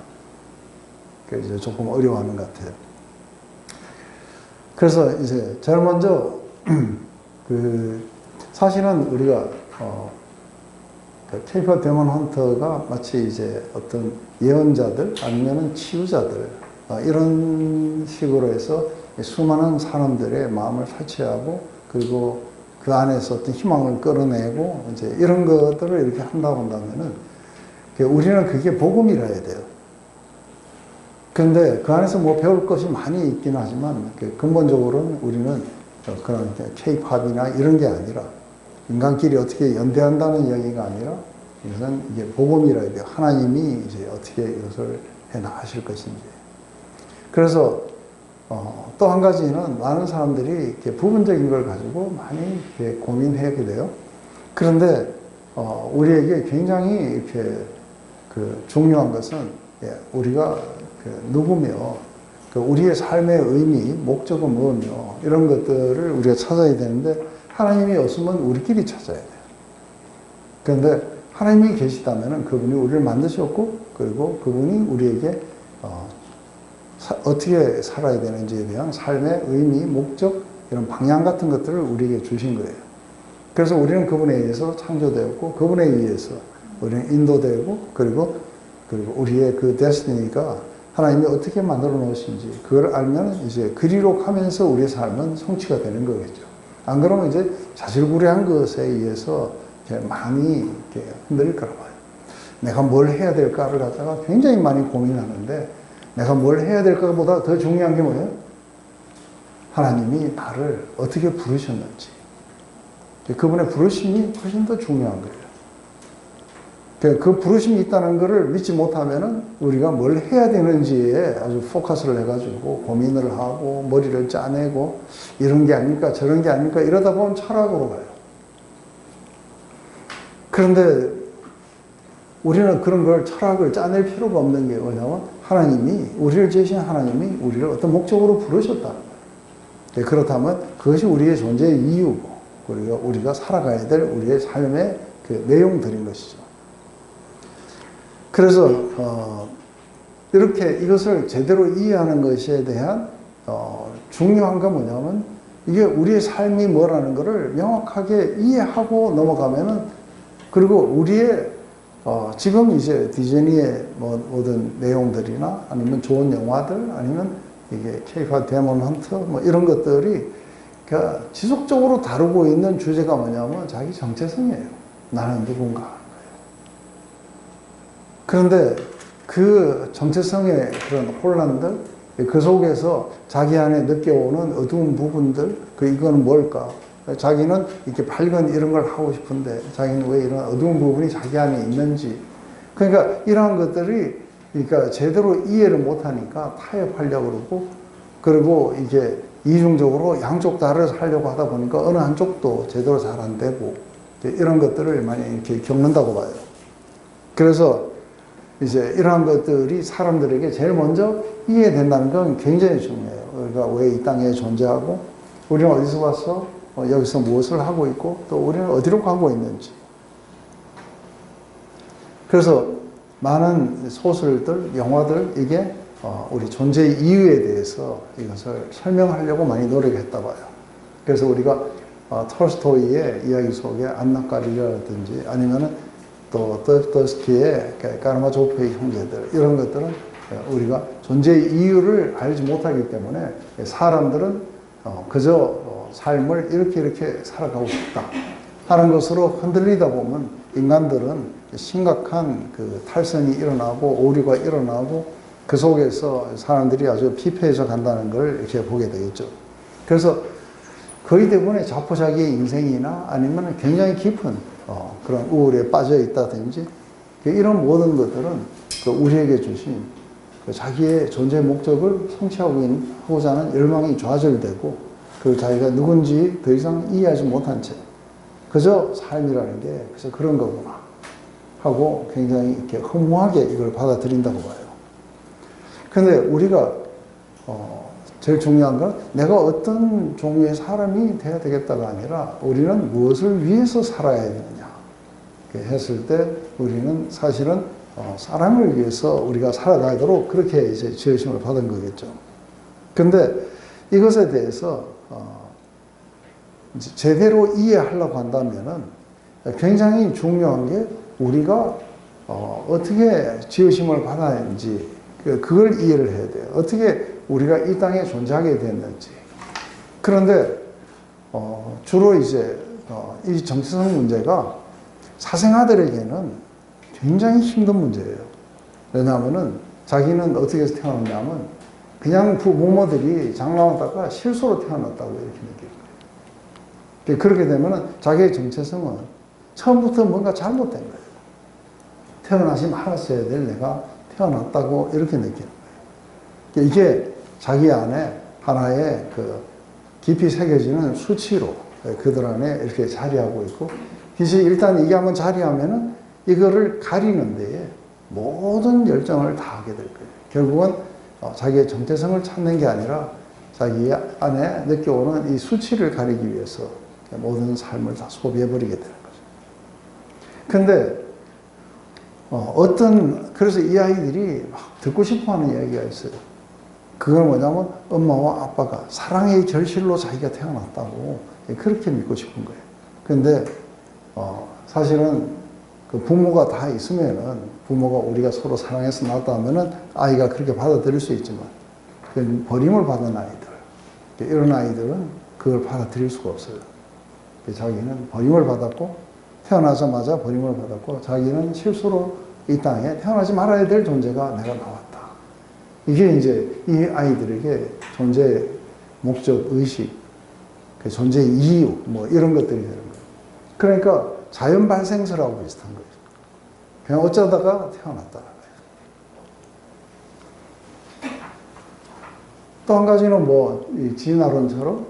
이제 조금 어려워하는 것 같아요. 그래서 이제 제일 먼저 그 사실은 우리가 케이퍼 데몬 헌터가 마치 이제 어떤 예언자들 아니면은 치유자들 이런 식으로 해서 수많은 사람들의 마음을 설치하고 그리고 그 안에서 어떤 희망을 끌어내고 이제 이런 것들을 이렇게 한다고 한다면은 우리는 그게 복음이라 해야 돼요. 그런데 그 안에서 뭐 배울 것이 많이 있긴 하지만 근본적으로는 우리는 그런 K-팝이나 이런 게 아니라 인간끼리 어떻게 연대한다는 이야기가 아니라 이것은 이게 복음이라 해야 돼요. 하나님이 이제 어떻게 이것을 해 나가실 것인지. 그래서 또 한 가지는 많은 사람들이 이렇게 부분적인 걸 가지고 많이 이렇게 고민하게 돼요. 그런데 우리에게 굉장히 이렇게 그 중요한 것은 우리가 누구며 우리의 삶의 의미, 목적은 뭐며 이런 것들을 우리가 찾아야 되는데 하나님이 없으면 우리끼리 찾아야 돼요. 그런데 하나님이 계시다면 그분이 우리를 만드셨고 그리고 그분이 우리에게 어떻게 살아야 되는지에 대한 삶의 의미, 목적 이런 방향 같은 것들을 우리에게 주신 거예요. 그래서 우리는 그분에 의해서 창조되었고 그분에 의해서 우리는 인도되고 그리고 우리의 그 데스티니가 하나님이 어떻게 만들어 놓으신지 그걸 알면 이제 그리로 가면서 우리의 삶은 성취가 되는 거겠죠. 안 그러면 이제 자질구레한 것에 의해서 많이 이렇게 흔들릴까 봐요. 내가 뭘 해야 될까를 갖다가 굉장히 많이 고민하는데 내가 뭘 해야 될까보다 더 중요한 게 뭐예요? 하나님이 나를 어떻게 부르셨는지. 그분의 부르심이 훨씬 더 중요한 거예요. 그 부르심이 있다는 것을 믿지 못하면은 우리가 뭘 해야 되는지에 아주 포커스를 해가지고 고민을 하고 머리를 짜내고 이런 게 아닐까 저런 게 아닐까 이러다 보면 철학으로 가요. 그런데 우리는 그런 걸 철학을 짜낼 필요가 없는 게 뭐냐면 하나님이 우리를 지으신 하나님이 우리를 어떤 목적으로 부르셨다는 거예요. 그렇다면 그것이 우리의 존재의 이유고 그리고 우리가 살아가야 될 우리의 삶의 그 내용들인 것이죠. 그래서 이렇게 이것을 제대로 이해하는 것에 대한 중요한 건 뭐냐면 이게 우리의 삶이 뭐라는 것을 명확하게 이해하고 넘어가면은 그리고 우리의 지금 이제 디즈니의 모든 내용들이나 아니면 좋은 영화들 아니면 이게 케이팝 데몬 헌터 뭐 이런 것들이 그러니까 지속적으로 다루고 있는 주제가 뭐냐면 자기 정체성이에요. 나는 누군가. 그런데 그 정체성의 그런 혼란들, 그 속에서 자기 안에 느껴오는 어두운 부분들, 이거는 뭘까? 자기는 이렇게 밝은 이런 걸 하고 싶은데, 자기는 왜 이런 어두운 부분이 자기 안에 있는지. 그러니까 이러한 것들이, 그러니까 제대로 이해를 못하니까 타협하려고 그러고, 그리고 이게 이중적으로 양쪽 다를 하려고 하다 보니까 어느 한쪽도 제대로 잘 안 되고, 이런 것들을 많이 이렇게 겪는다고 봐요. 그래서 이제 이러한 것들이 사람들에게 제일 먼저 이해된다는 건 굉장히 중요해요. 우리가 왜 이 땅에 존재하고 우리는 어디서 왔어? 여기서 무엇을 하고 있고 또 우리는 어디로 가고 있는지. 그래서 많은 소설들, 영화들 이게 우리 존재의 이유에 대해서 이것을 설명하려고 많이 노력했다 봐요. 그래서 우리가 톨스토이의 이야기 속에 안나까리라든지 아니면은 또 도스토옙스키의 까라마조프의 형제들 이런 것들은 우리가 존재의 이유를 알지 못하기 때문에 사람들은 그저 삶을 이렇게 살아가고 싶다 하는 것으로 흔들리다 보면 인간들은 심각한 그 탈선이 일어나고 오류가 일어나고 그 속에서 사람들이 아주 피폐해져 간다는 걸 이렇게 보게 되겠죠. 그래서 거의 대부분의 자포자기의 인생이나 아니면 굉장히 깊은 그런 우울에 빠져 있다든지 이런 모든 것들은 우리에게 주신 자기의 존재 목적을 성취하고자 하는 열망이 좌절되고 그 자기가 누군지 더 이상 이해하지 못한 채 그저 삶이라는 게 그저 그런 거구나 하고 굉장히 이렇게 허무하게 이걸 받아들인다고 봐요. 근데 우리가 제일 중요한 건 내가 어떤 종류의 사람이 돼야 되겠다가 아니라 우리는 무엇을 위해서 살아야 되느냐 했을 때 우리는 사실은 사람을 위해서 우리가 살아가도록 그렇게 이제 지으심을 받은 거겠죠. 근데 이것에 대해서 이제 제대로 이해하려고 한다면은 굉장히 중요한 게 우리가 어떻게 지으심을 받았는지 그걸 이해를 해야 돼요. 어떻게 우리가 이 땅에 존재하게 됐는지. 그런데 주로 이제 이 정체성 문제가 사생아들에게는 굉장히 힘든 문제예요. 왜냐하면은 자기는 어떻게 해서 태어났냐면 그냥 부모들이 장난하다가 실수로 태어났다고 이렇게 느끼는 거예요. 그렇게 되면은 자기의 정체성은 처음부터 뭔가 잘못된 거예요. 태어나지 말았어야 될 내가 태어났다고 이렇게 느끼는 거예요. 이게 자기 안에 하나의 그 깊이 새겨지는 수치로 그들 안에 이렇게 자리하고 있고, 이제 일단 이게 한번 자리하면은 이거를 가리는 데에 모든 열정을 다하게 될 거예요. 결국은 자기의 정체성을 찾는 게 아니라 자기 안에 느껴오는 이 수치를 가리기 위해서 모든 삶을 다 소비해버리게 되는 거죠. 근데 그래서 이 아이들이 막 듣고 싶어 하는 이야기가 있어요. 그건 뭐냐면 엄마와 아빠가 사랑의 결실로 자기가 태어났다고 그렇게 믿고 싶은 거예요. 근데 사실은 그 부모가 다 있으면은 부모가 우리가 서로 사랑해서 낳았다 하면은 아이가 그렇게 받아들일 수 있지만 버림을 받은 아이들, 이런 아이들은 그걸 받아들일 수가 없어요. 자기는 버림을 받았고 태어나자마자 버림을 받았고 자기는 실수로 이 땅에 태어나지 말아야 될 존재가 내가 나왔다. 이게 이제 이 아이들에게 존재 목적 의식, 존재 이유 뭐 이런 것들이 되는 거예요. 그러니까 자연 발생설하고 비슷한 거예요. 그냥 어쩌다가 태어났다. 또 한 가지는 뭐, 이 진화론처럼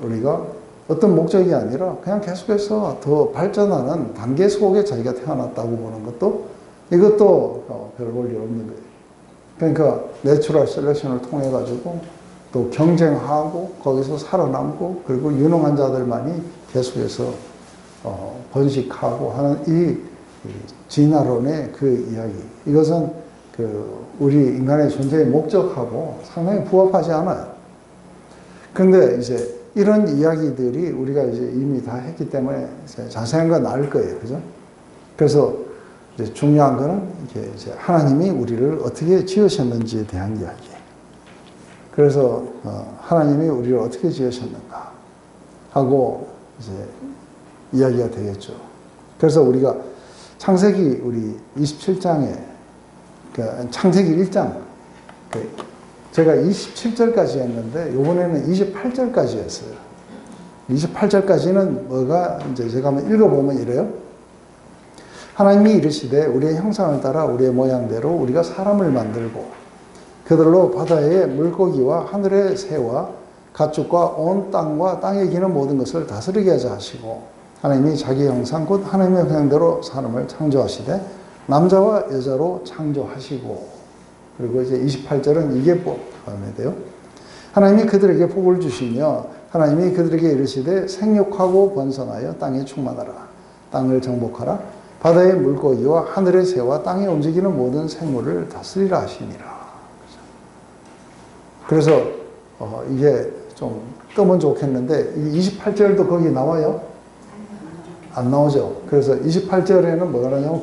우리가 어떤 목적이 아니라 그냥 계속해서 더 발전하는 단계 속에 자기가 태어났다고 보는 것도 이것도 별 볼일 없는 거예요. 그러니까 내추럴 셀렉션을 통해 가지고 또 경쟁하고 거기서 살아남고 그리고 유능한 자들만이 계속해서 번식하고 하는 이 진화론의 그 이야기. 이것은 우리 인간의 존재의 목적하고 상당히 부합하지 않아요. 그런데 이제 이런 이야기들이 우리가 이제 이미 다 했기 때문에 자세한 건 알 거예요. 그죠? 그래서 이제 중요한 거는 이게 이제 하나님이 우리를 어떻게 지으셨는지에 대한 이야기. 그래서 하나님이 우리를 어떻게 지으셨는가 하고 이제 이야기가 되겠죠. 그래서 우리가 창세기 우리 27장에 창세기 1장 제가 27절까지 했는데 이번에는 28절까지 했어요. 28절까지는 뭐가 이제 제가 한번 읽어보면 이래요. 하나님이 이르시되 우리의 형상을 따라 우리의 모양대로 우리가 사람을 만들고 그들로 바다의 물고기와 하늘의 새와 가축과 온 땅과 땅에 기는 모든 것을 다스리게 하자 하시고 하나님이 자기 형상 곧 하나님의 형상대로 사람을 창조하시되 남자와 여자로 창조하시고 그리고 이제 28절은 이게 포함이 돼요. 하나님이 그들에게 복을 주시며 하나님이 그들에게 이르시되 생육하고 번성하여 땅에 충만하라. 땅을 정복하라. 바다의 물고기와 하늘의 새와 땅에 움직이는 모든 생물을 다스리라 하시니라. 그래서 이게 좀 뜨면 좋겠는데 28절도 거기 나와요? 안 나오죠. 그래서 28절에는 뭐가 나냐면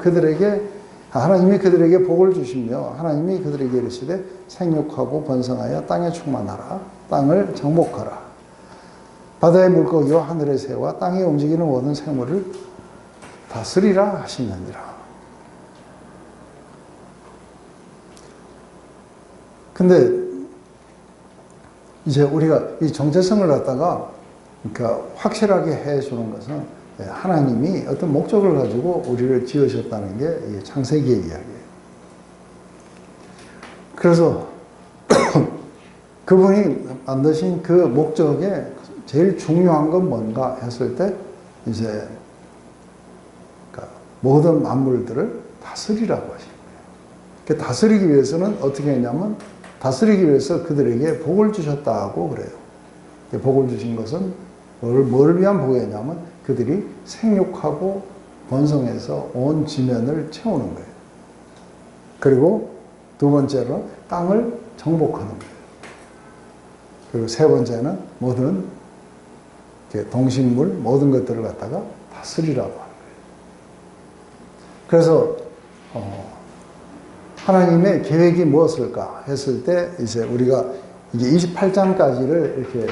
하나님이 그들에게 복을 주시며 하나님이 그들에게 이르시되 생육하고 번성하여 땅에 충만하라. 땅을 정복하라. 바다의 물고기와 하늘의 새와 땅에 움직이는 모든 생물을 다스리라 하시느니라. 근데 이제 우리가 이 정체성을 갖다가 그러니까 확실하게 해주는 것은 하나님이 어떤 목적을 가지고 우리를 지으셨다는 게 창세기의 이야기예요. 그래서 그분이 만드신 그 목적에 제일 중요한 건 뭔가 했을 때 이제 모든 만물들을 다스리라고 하신 거예요. 다스리기 위해서는 어떻게 했냐면 다스리기 위해서 그들에게 복을 주셨다고 그래요. 복을 주신 것은 뭘 위한 복이냐면 그들이 생육하고 번성해서 온 지면을 채우는 거예요. 그리고 두 번째로 땅을 정복하는 거예요. 그리고 세 번째는 모든 동식물 모든 것들을 갖다가 다스리라고 하는 거예요. 그래서 하나님의 계획이 무엇일까 했을 때 이제 우리가 이제 28장까지를 이렇게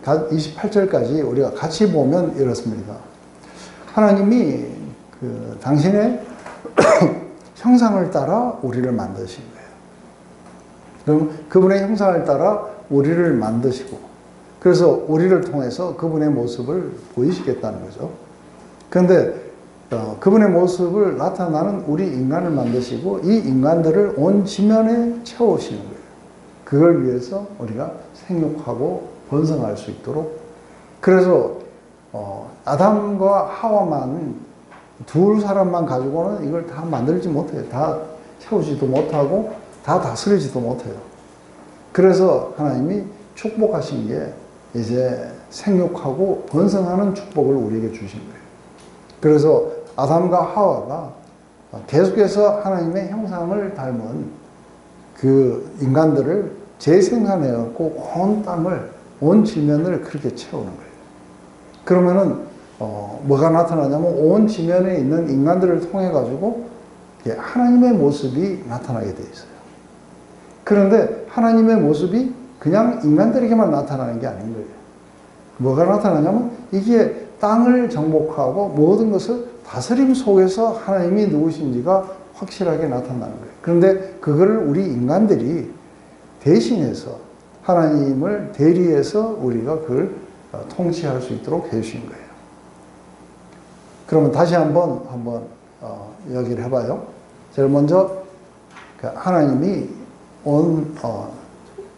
28절까지 우리가 같이 보면 이렇습니다. 하나님이 당신의 형상을 따라 우리를 만드신 거예요. 그럼 그분의 형상을 따라 우리를 만드시고 그래서 우리를 통해서 그분의 모습을 보이시겠다는 거죠. 그런데 그분의 모습을 나타나는 우리 인간을 만드시고 이 인간들을 온 지면에 채우시는 거예요. 그걸 위해서 우리가 생육하고 번성할 수 있도록. 그래서 아담과 하와만 둘 사람만 가지고는 이걸 다 만들지 못해요. 다 채우지도 못하고 다 다스리지도 못해요. 그래서 하나님이 축복하신 게 이제 생육하고 번성하는 축복을 우리에게 주신 거예요. 그래서 아담과 하와가 계속해서 하나님의 형상을 닮은 그 인간들을 재생산해갖고 온 땅을 온 지면을 그렇게 채우는 거예요. 그러면은 뭐가 나타나냐면 온 지면에 있는 인간들을 통해 가지고 하나님의 모습이 나타나게 돼 있어요. 그런데 하나님의 모습이 그냥 인간들에게만 나타나는 게 아닌 거예요. 뭐가 나타나냐면 이게 땅을 정복하고 모든 것을 다스림 속에서 하나님이 누구신지가 확실하게 나타나는 거예요. 그런데 그거를 우리 인간들이 대신해서 하나님을 대리해서 우리가 그걸 통치할 수 있도록 해주신 거예요. 그러면 다시 한번 이야기를 해봐요. 제일 먼저 하나님이 온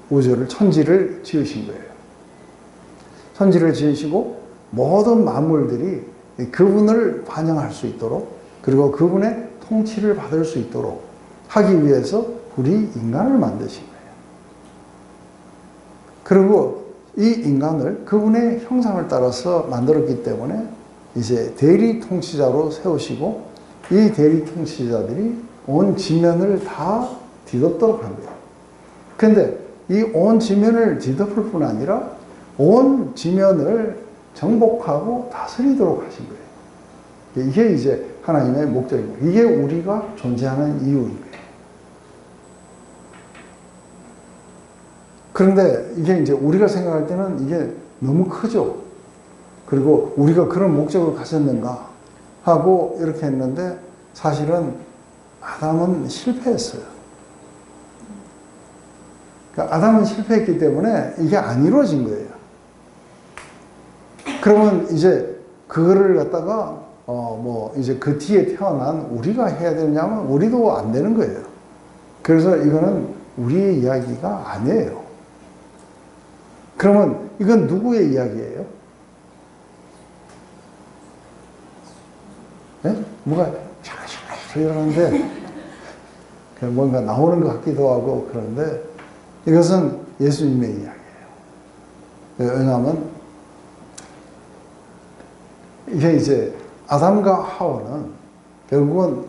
우주를 천지를 지으신 거예요. 천지를 지으시고 모든 만물들이 그분을 반영할 수 있도록 그리고 그분의 통치를 받을 수 있도록 하기 위해서 우리 인간을 만드신 거예요. 그리고 이 인간을 그분의 형상을 따라서 만들었기 때문에 이제 대리 통치자로 세우시고 이 대리 통치자들이 온 지면을 다 뒤덮도록 한 거예요. 근데 이 온 지면을 뒤덮을 뿐 아니라 온 지면을 정복하고 다스리도록 하신 거예요. 이게 이제 하나님의 목적입니다. 이게 우리가 존재하는 이유인 거예요. 그런데 이게 이제 우리가 생각할 때는 이게 너무 크죠. 그리고 우리가 그런 목적을 가졌는가 하고 이렇게 했는데 사실은 아담은 실패했어요. 그러니까 아담은 실패했기 때문에 이게 안 이루어진 거예요. 그러면 이제 그거를 갖다가 이제 그 뒤에 태어난 우리가 해야 되냐면 우리도 안 되는 거예요. 그래서 이거는 우리의 이야기가 아니에요. 그러면 이건 누구의 이야기예요? 네? 뭐가 샤샤샤 이러는데 뭔가 나오는 것 같기도 하고 그런데 이것은 예수님의 이야기예요. 왜냐하면 이게 이제 아담과 하와는 결국은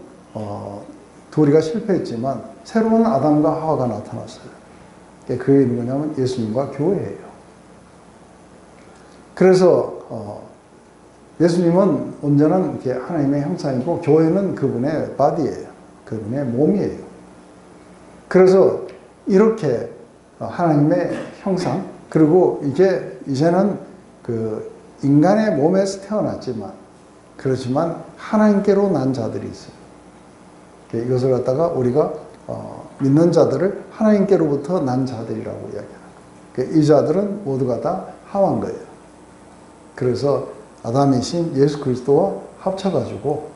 둘이가 실패했지만 새로운 아담과 하와가 나타났어요. 그게 누구냐면 예수님과 교회예요. 그래서 예수님은 온전한 하나님의 형상이고 교회는 그분의 바디예요. 그분의 몸이에요. 그래서 이렇게 하나님의 형상 그리고 이게 이제는 그 인간의 몸에서 태어났지만 그렇지만 하나님께로 난 자들이 있어요. 이것을 갖다가 우리가 믿는 자들을 하나님께로부터 난 자들이라고 이야기하는 거예요. 이 자들은 모두가 다 하와인 거예요. 그래서 아담이신 예수 그리스도와 합쳐가지고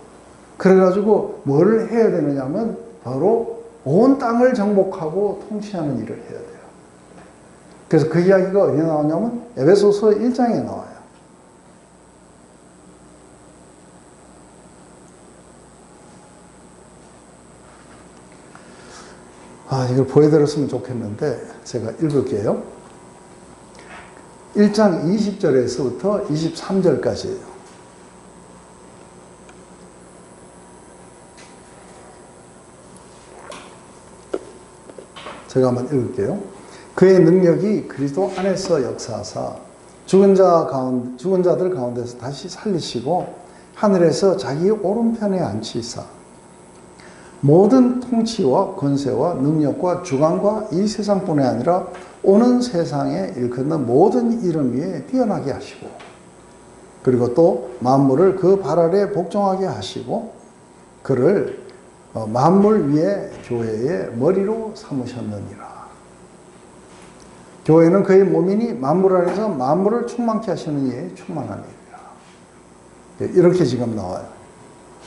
그래가지고 뭘 해야 되느냐면 바로 온 땅을 정복하고 통치하는 일을 해야 돼요. 그래서 그 이야기가 어디에 나오냐면 에베소서 1장에 나와요. 이걸 보여드렸으면 좋겠는데 제가 읽을게요. 1장 20절에서부터 23절까지예요. 제가 한번 읽을게요. 그의 능력이 그리스도 안에서 역사하사 죽은 자들 가운데서 다시 살리시고 하늘에서 자기 오른편에 앉히사 모든 통치와 권세와 능력과 주관과 이 세상뿐이 아니라 오는 세상에 일컫는 모든 이름 위에 뛰어나게 하시고 그리고 또 만물을 그 발 아래 복종하게 하시고 그를 만물 위에 교회의 머리로 삼으셨느니라. 교회는 그의 몸이니 만물 안에서 만물을 충만케 하시는 이에 충만하니라. 이렇게 지금 나와요.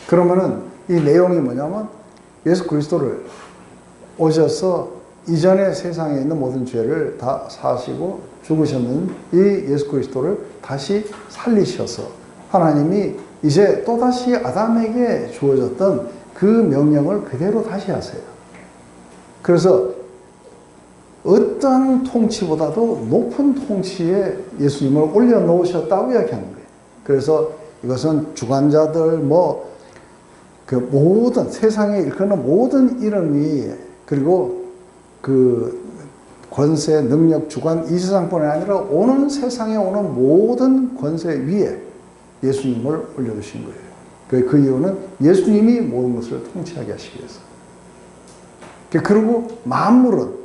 그러면은 이 내용이 뭐냐면 예수 그리스도를 오셔서 이전의 세상에 있는 모든 죄를 다 사하시고 죽으셨는 이 예수 그리스도를 다시 살리셔서 하나님이 이제 또다시 아담에게 주어졌던 그 명령을 그대로 다시 하세요. 그래서 어떤 통치보다도 높은 통치에 예수님을 올려놓으셨다고 이야기하는 거예요. 그래서 이것은 주관자들 그 모든 세상에 일컫는 모든 이름이 그리고 그 권세, 능력, 주관 이 세상뿐만 아니라 오는 세상에 오는 모든 권세 위에 예수님을 올려주신 거예요. 그 이유는 예수님이 모든 것을 통치하게 하시기 위해서. 그리고 만물은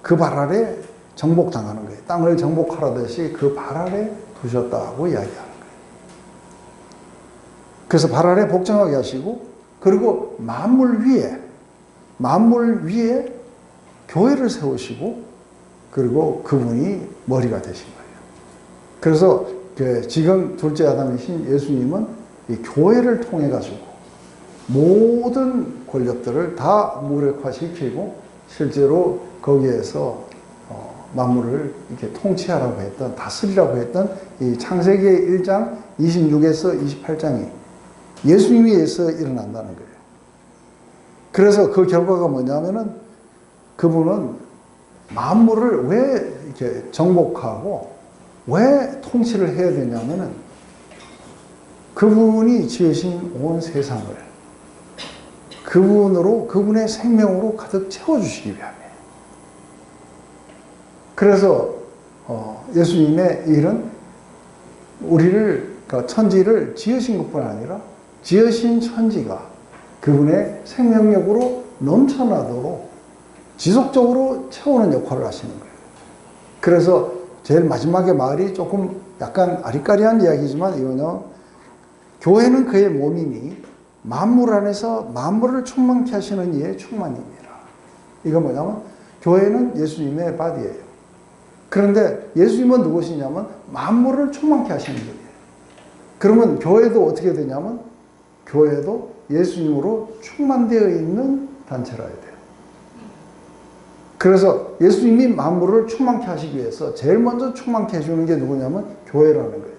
그 발 아래 정복당하는 거예요. 땅을 정복하라듯이 그 발 아래 두셨다고 이야기하는 거예요. 그래서 발 아래 복종하게 하시고 그리고 만물 위에 교회를 세우시고 그리고 그분이 머리가 되신 거예요. 그래서 지금 둘째 아담이신 예수님은 이 교회를 통해 가지고 모든 권력들을 다 무력화시키고 실제로 거기에서 만물을 이렇게 통치하라고 했던, 다스리라고 했던 이 창세기 1장 26에서 28장이 예수님에 의해서 일어난다는 거예요. 그래서 그 결과가 뭐냐면은 그분은 만물을 왜 이렇게 정복하고 왜 통치를 해야 되냐면은 그분이 지으신 온 세상을 그분으로, 그분의 생명으로 가득 채워주시기 위함이에요. 그래서 예수님의 일은 우리를, 그러니까 천지를 지으신 것뿐 아니라 지으신 천지가 그분의 생명력으로 넘쳐나도록 지속적으로 채우는 역할을 하시는 거예요. 그래서 제일 마지막에 말이 조금 약간 아리까리한 이야기지만 이거는 교회는 그의 몸이니 만물 안에서 만물을 충만케 하시는 이의 충만입니다. 이거 뭐냐면 교회는 예수님의 바디예요. 그런데 예수님은 누구시냐면 만물을 충만케 하시는 분이에요. 그러면 교회도 어떻게 되냐면 교회도 예수님으로 충만되어 있는 단체라 해야 돼요. 그래서 예수님이 만물을 충만케 하시기 위해서 제일 먼저 충만케 해주는 게 누구냐면 교회라는 거예요.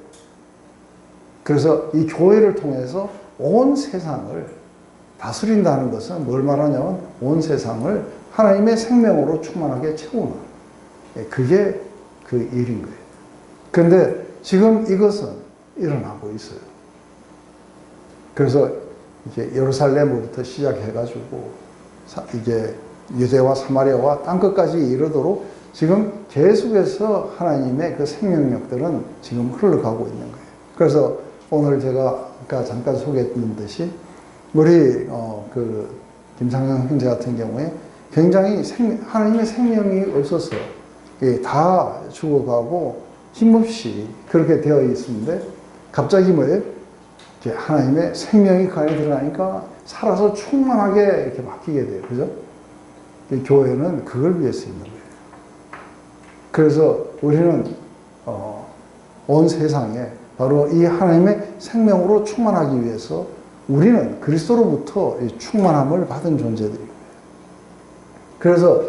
그래서 이 교회를 통해서 온 세상을 다스린다는 것은 뭘 말하냐면 온 세상을 하나님의 생명으로 충만하게 채우는, 그게 그 일인 거예요. 그런데 지금 이것은 일어나고 있어요. 그래서 이게 예루살렘부터 시작해가지고 이게 유대와 사마리아와 땅끝까지 이르도록 지금 계속해서 하나님의 그 생명력들은 지금 흘러가고 있는 거예요. 그래서 오늘 제가 아까 잠깐 소개했던 듯이 우리 그 김상영 형제 같은 경우에 굉장히 하나님의 생명이 없어서 다 죽어가고 힘없이 그렇게 되어 있었는데 갑자기 뭐예요? 하나님의 생명이 그 안에 들어가니까 살아서 충만하게 이렇게 바뀌게 돼요. 그죠? 교회는 그걸 위해서 있는 거예요. 그래서 우리는 온 세상에 바로 이 하나님의 생명으로 충만하기 위해서 우리는 그리스도로부터 이 충만함을 받은 존재들이에요. 그래서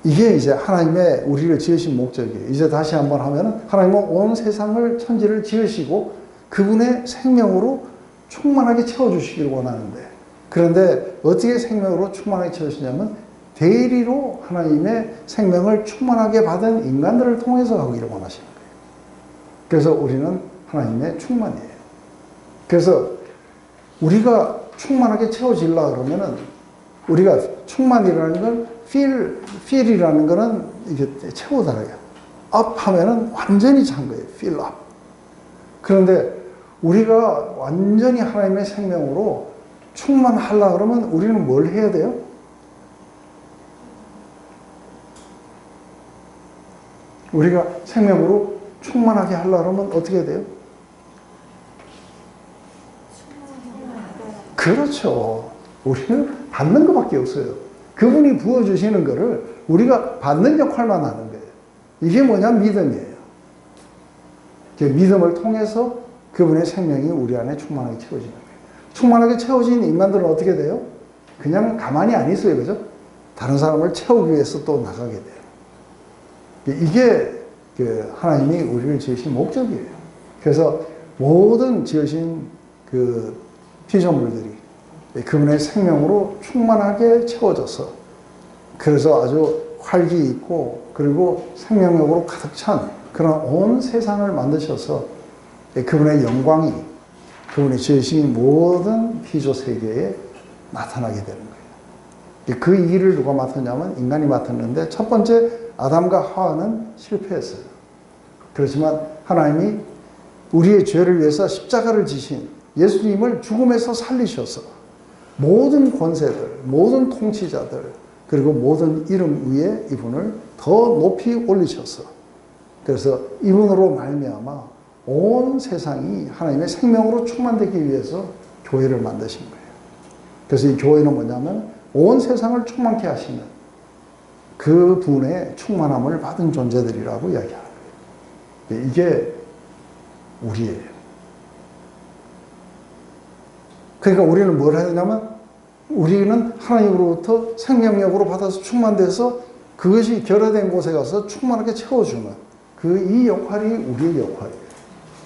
이게 이제 하나님의 우리를 지으신 목적이에요. 이제 다시 한번 하면은 하나님은 온 세상을 천지를 지으시고 그분의 생명으로 충만하게 채워주시기를 원하는데, 그런데 어떻게 생명으로 충만하게 채우시냐면 대리로 하나님의 생명을 충만하게 받은 인간들을 통해서 하기를 원하시는 거예요. 그래서 우리는 하나님의 충만이에요. 그래서 우리가 충만하게 채워지려 그러면은 우리가 충만이라는 건 feel이라는 거는 이게 채우다라요. up 하면은 완전히 찬 거예요. fill up. 그런데 우리가 완전히 하나님의 생명으로 충만하려 그러면 우리는 뭘 해야 돼요? 우리가 생명으로 충만하게 하려 그러면 어떻게 돼요? 그렇죠. 우리는 받는 것밖에 없어요. 그분이 부어주시는 거를 우리가 받는 역할만 하는 거예요. 이게 뭐냐면 믿음이에요. 믿음을 통해서 그분의 생명이 우리 안에 충만하게 채워지는 거예요. 충만하게 채워진 인간들은 어떻게 돼요? 그냥 가만히 안 있어요. 그죠? 다른 사람을 채우기 위해서 또 나가게 돼요. 이게 하나님이 우리를 지으신 목적이에요. 그래서 모든 지으신 그 피조물들이 그분의 생명으로 충만하게 채워져서 그래서 아주 활기 있고 그리고 생명력으로 가득 찬 그런 온 세상을 만드셔서 그분의 영광이 그분이 지으신 모든 피조 세계에 나타나게 되는 거예요. 그 일을 누가 맡았냐면 인간이 맡았는데 첫 번째 아담과 하와는 실패했어요. 그렇지만 하나님이 우리의 죄를 위해서 십자가를 지신 예수님을 죽음에서 살리셔서 모든 권세들, 모든 통치자들, 그리고 모든 이름 위에 이분을 더 높이 올리셔서 그래서 이분으로 말미암아 온 세상이 하나님의 생명으로 충만되기 위해서 교회를 만드신 거예요. 그래서 이 교회는 뭐냐면 온 세상을 충만케 하시는 그 분의 충만함을 받은 존재들이라고 이야기하는 거예요. 이게 우리예요. 그러니까 우리는 뭘 해야 되냐면 우리는 하나님으로부터 생명력으로 받아서 충만돼서 그것이 결여된 곳에 가서 충만하게 채워주는 이 역할이 우리의 역할이에요.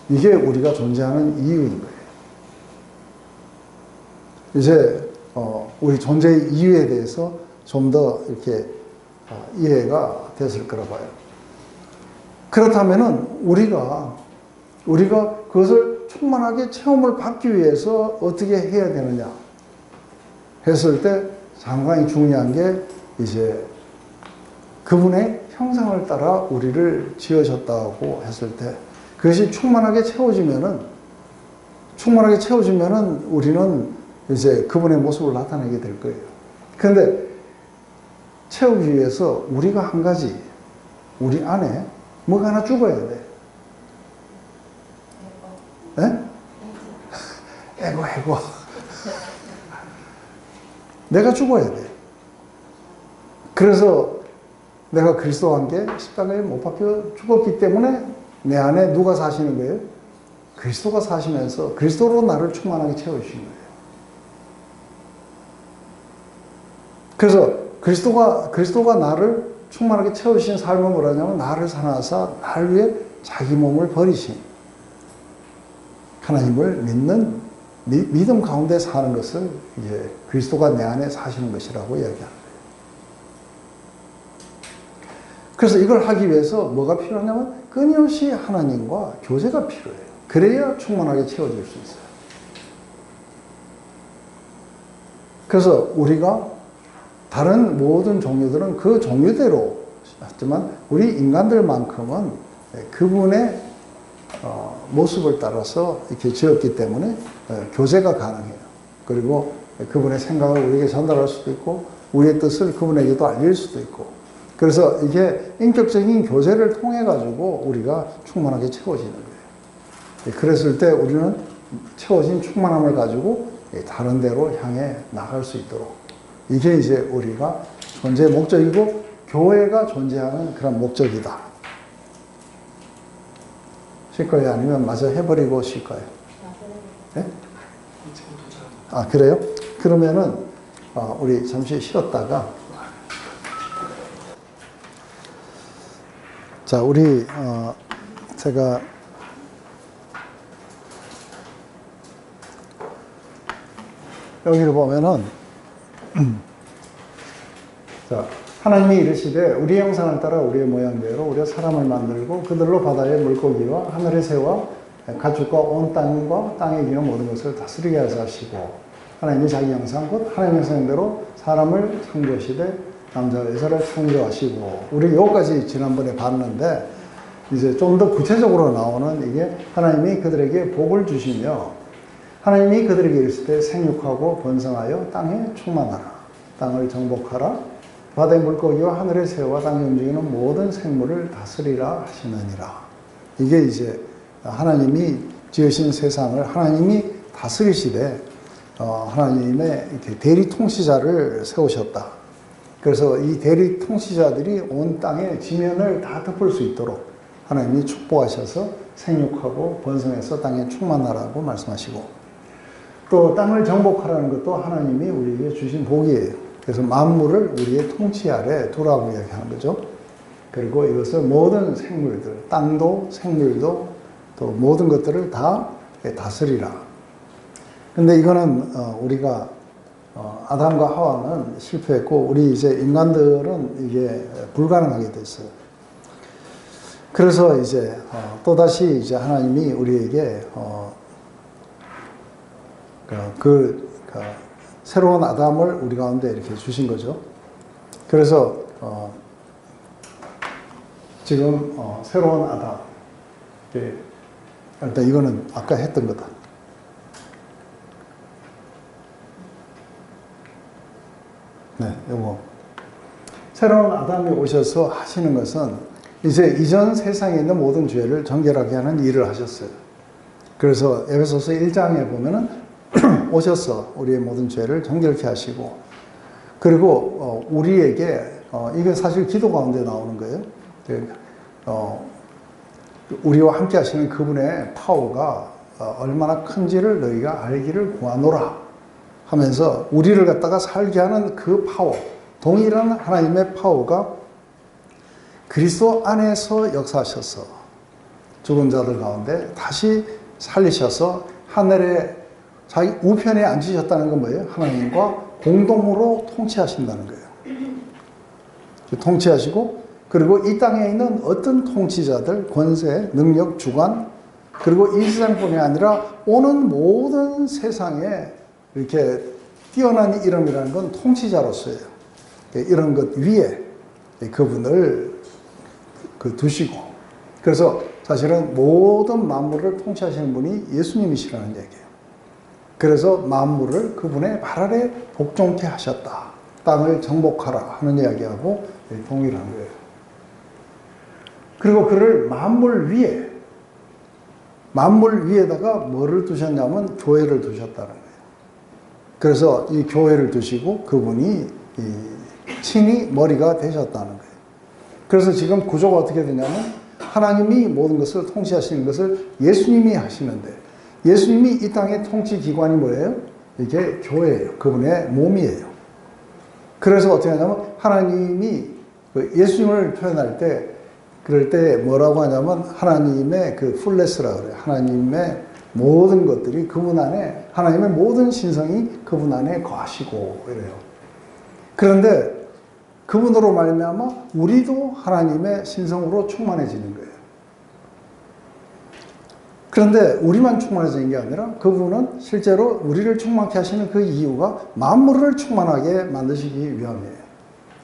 이게 우리가 존재하는 이유인 거예요. 이제 우리 존재의 이유에 대해서 좀 더 이렇게 이해가 됐을 거라 봐요. 그렇다면은 우리가 그것을 충만하게 체험을 받기 위해서 어떻게 해야 되느냐 했을 때 상당히 중요한 게 이제 그분의 형상을 따라 우리를 지으셨다고 했을 때 그것이 충만하게 채워지면은 우리는 이제 그분의 모습을 나타내게 될 거예요. 그런데 채우기 위해서 우리가 한 가지 우리 안에 뭐가 하나 죽어야 돼. 네? 에고. 내가 죽어야 돼. 그래서 내가 그리스도와 함께 십자가에 못 박혀 죽었기 때문에 내 안에 누가 사시는 거예요? 그리스도가 사시면서 그리스도로 나를 충만하게 채워주신 거예요. 그래서 그리스도가 나를 충만하게 채우신 삶은 뭐라냐면 나를 사랑하사 나를 위해 자기 몸을 버리신 하나님을 믿는 믿음 가운데 사는 것을 이제 그리스도가 내 안에 사시는 것이라고 이야기하는 거예요. 그래서 이걸 하기 위해서 뭐가 필요하냐면 끊임없이 하나님과 교제가 필요해요. 그래야 충만하게 채워질 수 있어요. 그래서 우리가 다른 모든 종류들은 그 종류대로 하지만 우리 인간들만큼은 그분의 모습을 따라서 이렇게 지었기 때문에 교제가 가능해요. 그리고 그분의 생각을 우리에게 전달할 수도 있고 우리의 뜻을 그분에게도 알릴 수도 있고 그래서 이게 인격적인 교제를 통해 가지고 우리가 충만하게 채워지는 거예요. 그랬을 때 우리는 채워진 충만함을 가지고 다른 데로 향해 나갈 수 있도록 이게 이제 우리가 존재의 목적이고 교회가 존재하는 그런 목적이다. 쉴까요? 아니면 마저 해버리고 쉴까요? 네? 아, 그래요? 그러면은 우리 잠시 쉬었다가 자, 우리 제가 여기를 보면은 자, 하나님이 이르시되 우리 형상을 따라 우리의 모양대로 우리가 사람을 만들고 그들로 바다의 물고기와 하늘의 새와 가축과 온 땅과 땅에 기는 모든 것을 다스리게 하시고 하나님이 자기 형상 곧 하나님의 형상대로 사람을 창조하시되 남자와 여자를 창조하시고 우리 여기까지 지난번에 봤는데 이제 좀 더 구체적으로 나오는 이게 하나님이 그들에게 복을 주시며 하나님이 그들에게 이르실 때 생육하고 번성하여 땅에 충만하라 땅을 정복하라 바다의 물고기와 하늘의 새와 땅에 움직이는 모든 생물을 다스리라 하시느니라. 이게 이제 하나님이 지으신 세상을 하나님이 다스리시되 하나님의 대리 통치자를 세우셨다. 그래서 이 대리 통치자들이 온 땅의 지면을 다 덮을 수 있도록 하나님이 축복하셔서 생육하고 번성해서 땅에 충만하라고 말씀하시고 또 땅을 정복하라는 것도 하나님이 우리에게 주신 복이에요. 그래서 만물을 우리의 통치 아래 두라고 이야기하는 거죠. 그리고 이것을 모든 생물들, 땅도 생물도 또 모든 것들을 다 다스리라. 근데 이거는 우리가 아담과 하와는 실패했고 우리 이제 인간들은 이게 불가능하게 됐어요. 그래서 이제 또다시 이제 하나님이 우리에게 새로운 아담을 우리 가운데 이렇게 주신 거죠. 그래서 지금 새로운 아담, 일단 이거는 아까 했던 거다. 네, 요거 새로운 아담이 오셔서 하시는 것은 이제 이전 세상에 있는 모든 죄를 정결하게 하는 일을 하셨어요. 그래서 에베소서 1장에 보면은 오셔서 우리의 모든 죄를 정결케 하시고 그리고 우리에게 이게 사실 기도 가운데 나오는 거예요. 우리와 함께 하시는 그분의 파워가 얼마나 큰지를 너희가 알기를 구하노라 하면서 우리를 갖다가 살게 하는 그 파워, 동일한 하나님의 파워가 그리스도 안에서 역사하셔서 죽은 자들 가운데 다시 살리셔서 하늘에 자기 우편에 앉으셨다는 건 뭐예요? 하나님과 공동으로 통치하신다는 거예요. 통치하시고, 그리고 이 땅에 있는 어떤 통치자들, 권세, 능력, 주관, 그리고 이 세상뿐이 아니라 오는 모든 세상에 이렇게 뛰어난 이름이라는 건 통치자로서예요. 이런 것 위에 그분을 두시고, 그래서 사실은 모든 만물을 통치하시는 분이 예수님이시라는 얘기예요. 그래서 만물을 그분의 발 아래 복종케 하셨다. 땅을 정복하라 하는 이야기하고 동일한 거예요. 그리고 그를 만물 위에다가 뭐를 두셨냐면 교회를 두셨다는 거예요. 그래서 이 교회를 두시고 그분이 친히 머리가 되셨다는 거예요. 그래서 지금 구조가 어떻게 되냐면 하나님이 모든 것을 통치하시는 것을 예수님이 하시는데, 예수님이 이 땅의 통치 기관이 뭐예요? 이게 교회예요. 그분의 몸이에요. 그래서 어떻게 하냐면 하나님이 예수님을 표현할 때, 그럴 때 뭐라고 하냐면 하나님의 그 풀레스라 그래요. 하나님의 모든 것들이 그분 안에, 하나님의 모든 신성이 그분 안에 거하시고 이래요. 그런데 그분으로 말미암아 우리도 하나님의 신성으로 충만해지는 거예요. 그런데 우리만 충만해지는 게 아니라 그분은 실제로 우리를 충만케 하시는 그 이유가 만물을 충만하게 만드시기 위함이에요.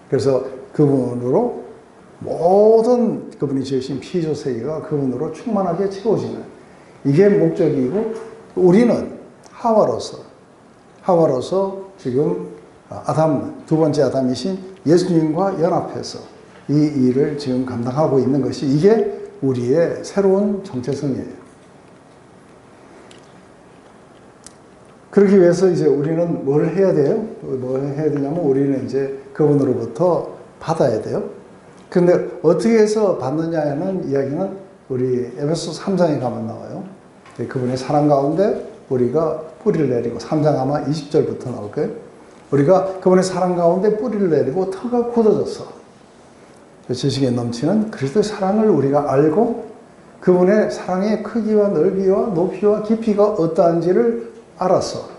그래서 그분으로 모든 그분이 지으신 피조세계가 그분으로 충만하게 채워지는, 이게 목적이고, 우리는 하와로서 지금 아담, 두 번째 아담이신 예수님과 연합해서 이 일을 지금 감당하고 있는 것이, 이게 우리의 새로운 정체성이에요. 그러기 위해서 이제 우리는 뭘 해야 돼요? 뭘 해야 되냐면 우리는 이제 그분으로부터 받아야 돼요. 근데 어떻게 해서 받느냐는 이야기는 우리 에베소 3장에 가면 나와요. 그분의 사랑 가운데 우리가 뿌리를 내리고, 3장 아마 20절부터 나올 거예요. 우리가 그분의 사랑 가운데 뿌리를 내리고 터가 굳어져서 지식에 넘치는 그리스도의 사랑을 우리가 알고, 그분의 사랑의 크기와 넓이와 높이와 깊이가 어떠한지를 알아서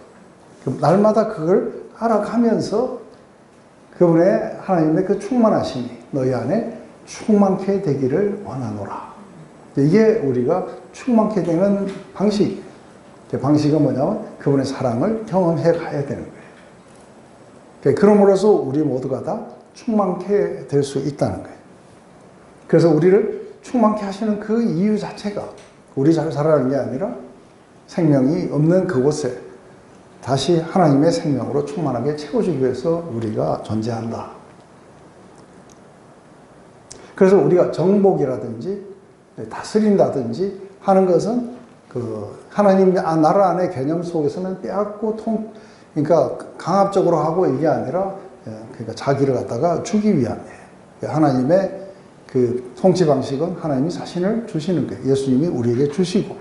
날마다 그걸 알아가면서 그분의 하나님의 그 충만하심이 너희 안에 충만케 되기를 원하노라. 이게 우리가 충만케 되는 방식. 방식은 뭐냐면 그분의 사랑을 경험해 가야 되는 거예요. 그러므로서 우리 모두가 다 충만케 될 수 있다는 거예요. 그래서 우리를 충만케 하시는 그 이유 자체가 우리 잘 살아가는 게 아니라 생명이 없는 그곳에 다시 하나님의 생명으로 충만하게 채워주기 위해서 우리가 존재한다. 그래서 우리가 정복이라든지 다스린다든지 하는 것은 그 하나님 나라 안의 개념 속에서는 빼앗고 그러니까 강압적으로 하고 이게 아니라 그러니까 자기를 갖다가 주기 위함이에요. 하나님의 그 통치 방식은 하나님이 자신을 주시는 거예요. 예수님이 우리에게 주시고,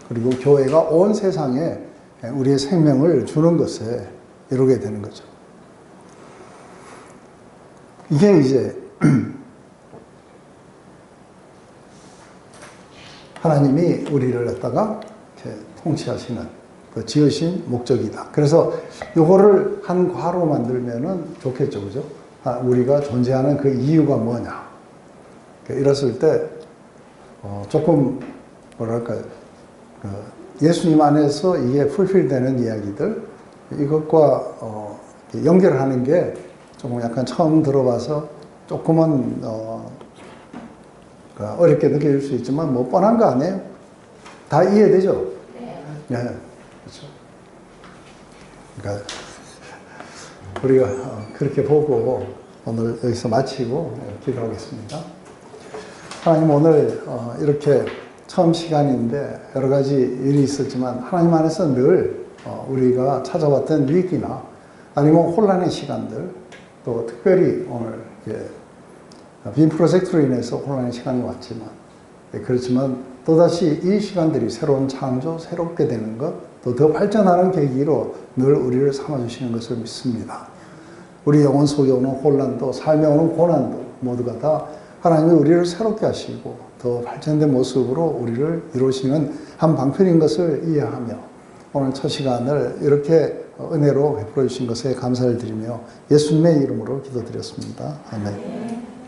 그리고 교회가 온 세상에 우리의 생명을 주는 것에 이루게 되는 거죠. 이게 이제 하나님이 우리를 갖다가 이렇게 통치하시는 그 지으신 목적이다. 그래서 요거를 한 과로 만들면은 좋겠죠, 그죠? 우리가 존재하는 그 이유가 뭐냐? 이랬을 때 조금 뭐랄까요? 예수님 안에서 이게 풀필되는 이야기들, 이것과 연결하는 게 조금 약간 처음 들어봐서 조금은 어렵게 느껴질 수 있지만 뭐 뻔한 거 아니에요? 다 이해되죠? 네. 그렇죠. 그러니까 우리가 그렇게 보고 오늘 여기서 마치고 기도하겠습니다. 하나님, 오늘 이렇게 처음 시간인데 여러 가지 일이 있었지만 하나님 안에서 늘 우리가 찾아왔던 위기나 아니면 혼란의 시간들, 또 특별히 오늘 빔 프로젝트로 인해서 혼란의 시간이 왔지만, 그렇지만 또다시 이 시간들이 새로운 창조, 새롭게 되는 것, 또 더 발전하는 계기로 늘 우리를 삼아주시는 것을 믿습니다. 우리 영혼 속에 오는 혼란도, 삶에 오는 고난도 모두가 다 하나님이 우리를 새롭게 하시고 더 발전된 모습으로 우리를 이루시는 한 방편인 것을 이해하며 오늘 첫 시간을 이렇게 은혜로 베풀어 주신 것에 감사를 드리며 예수님의 이름으로 기도드렸습니다. 아멘.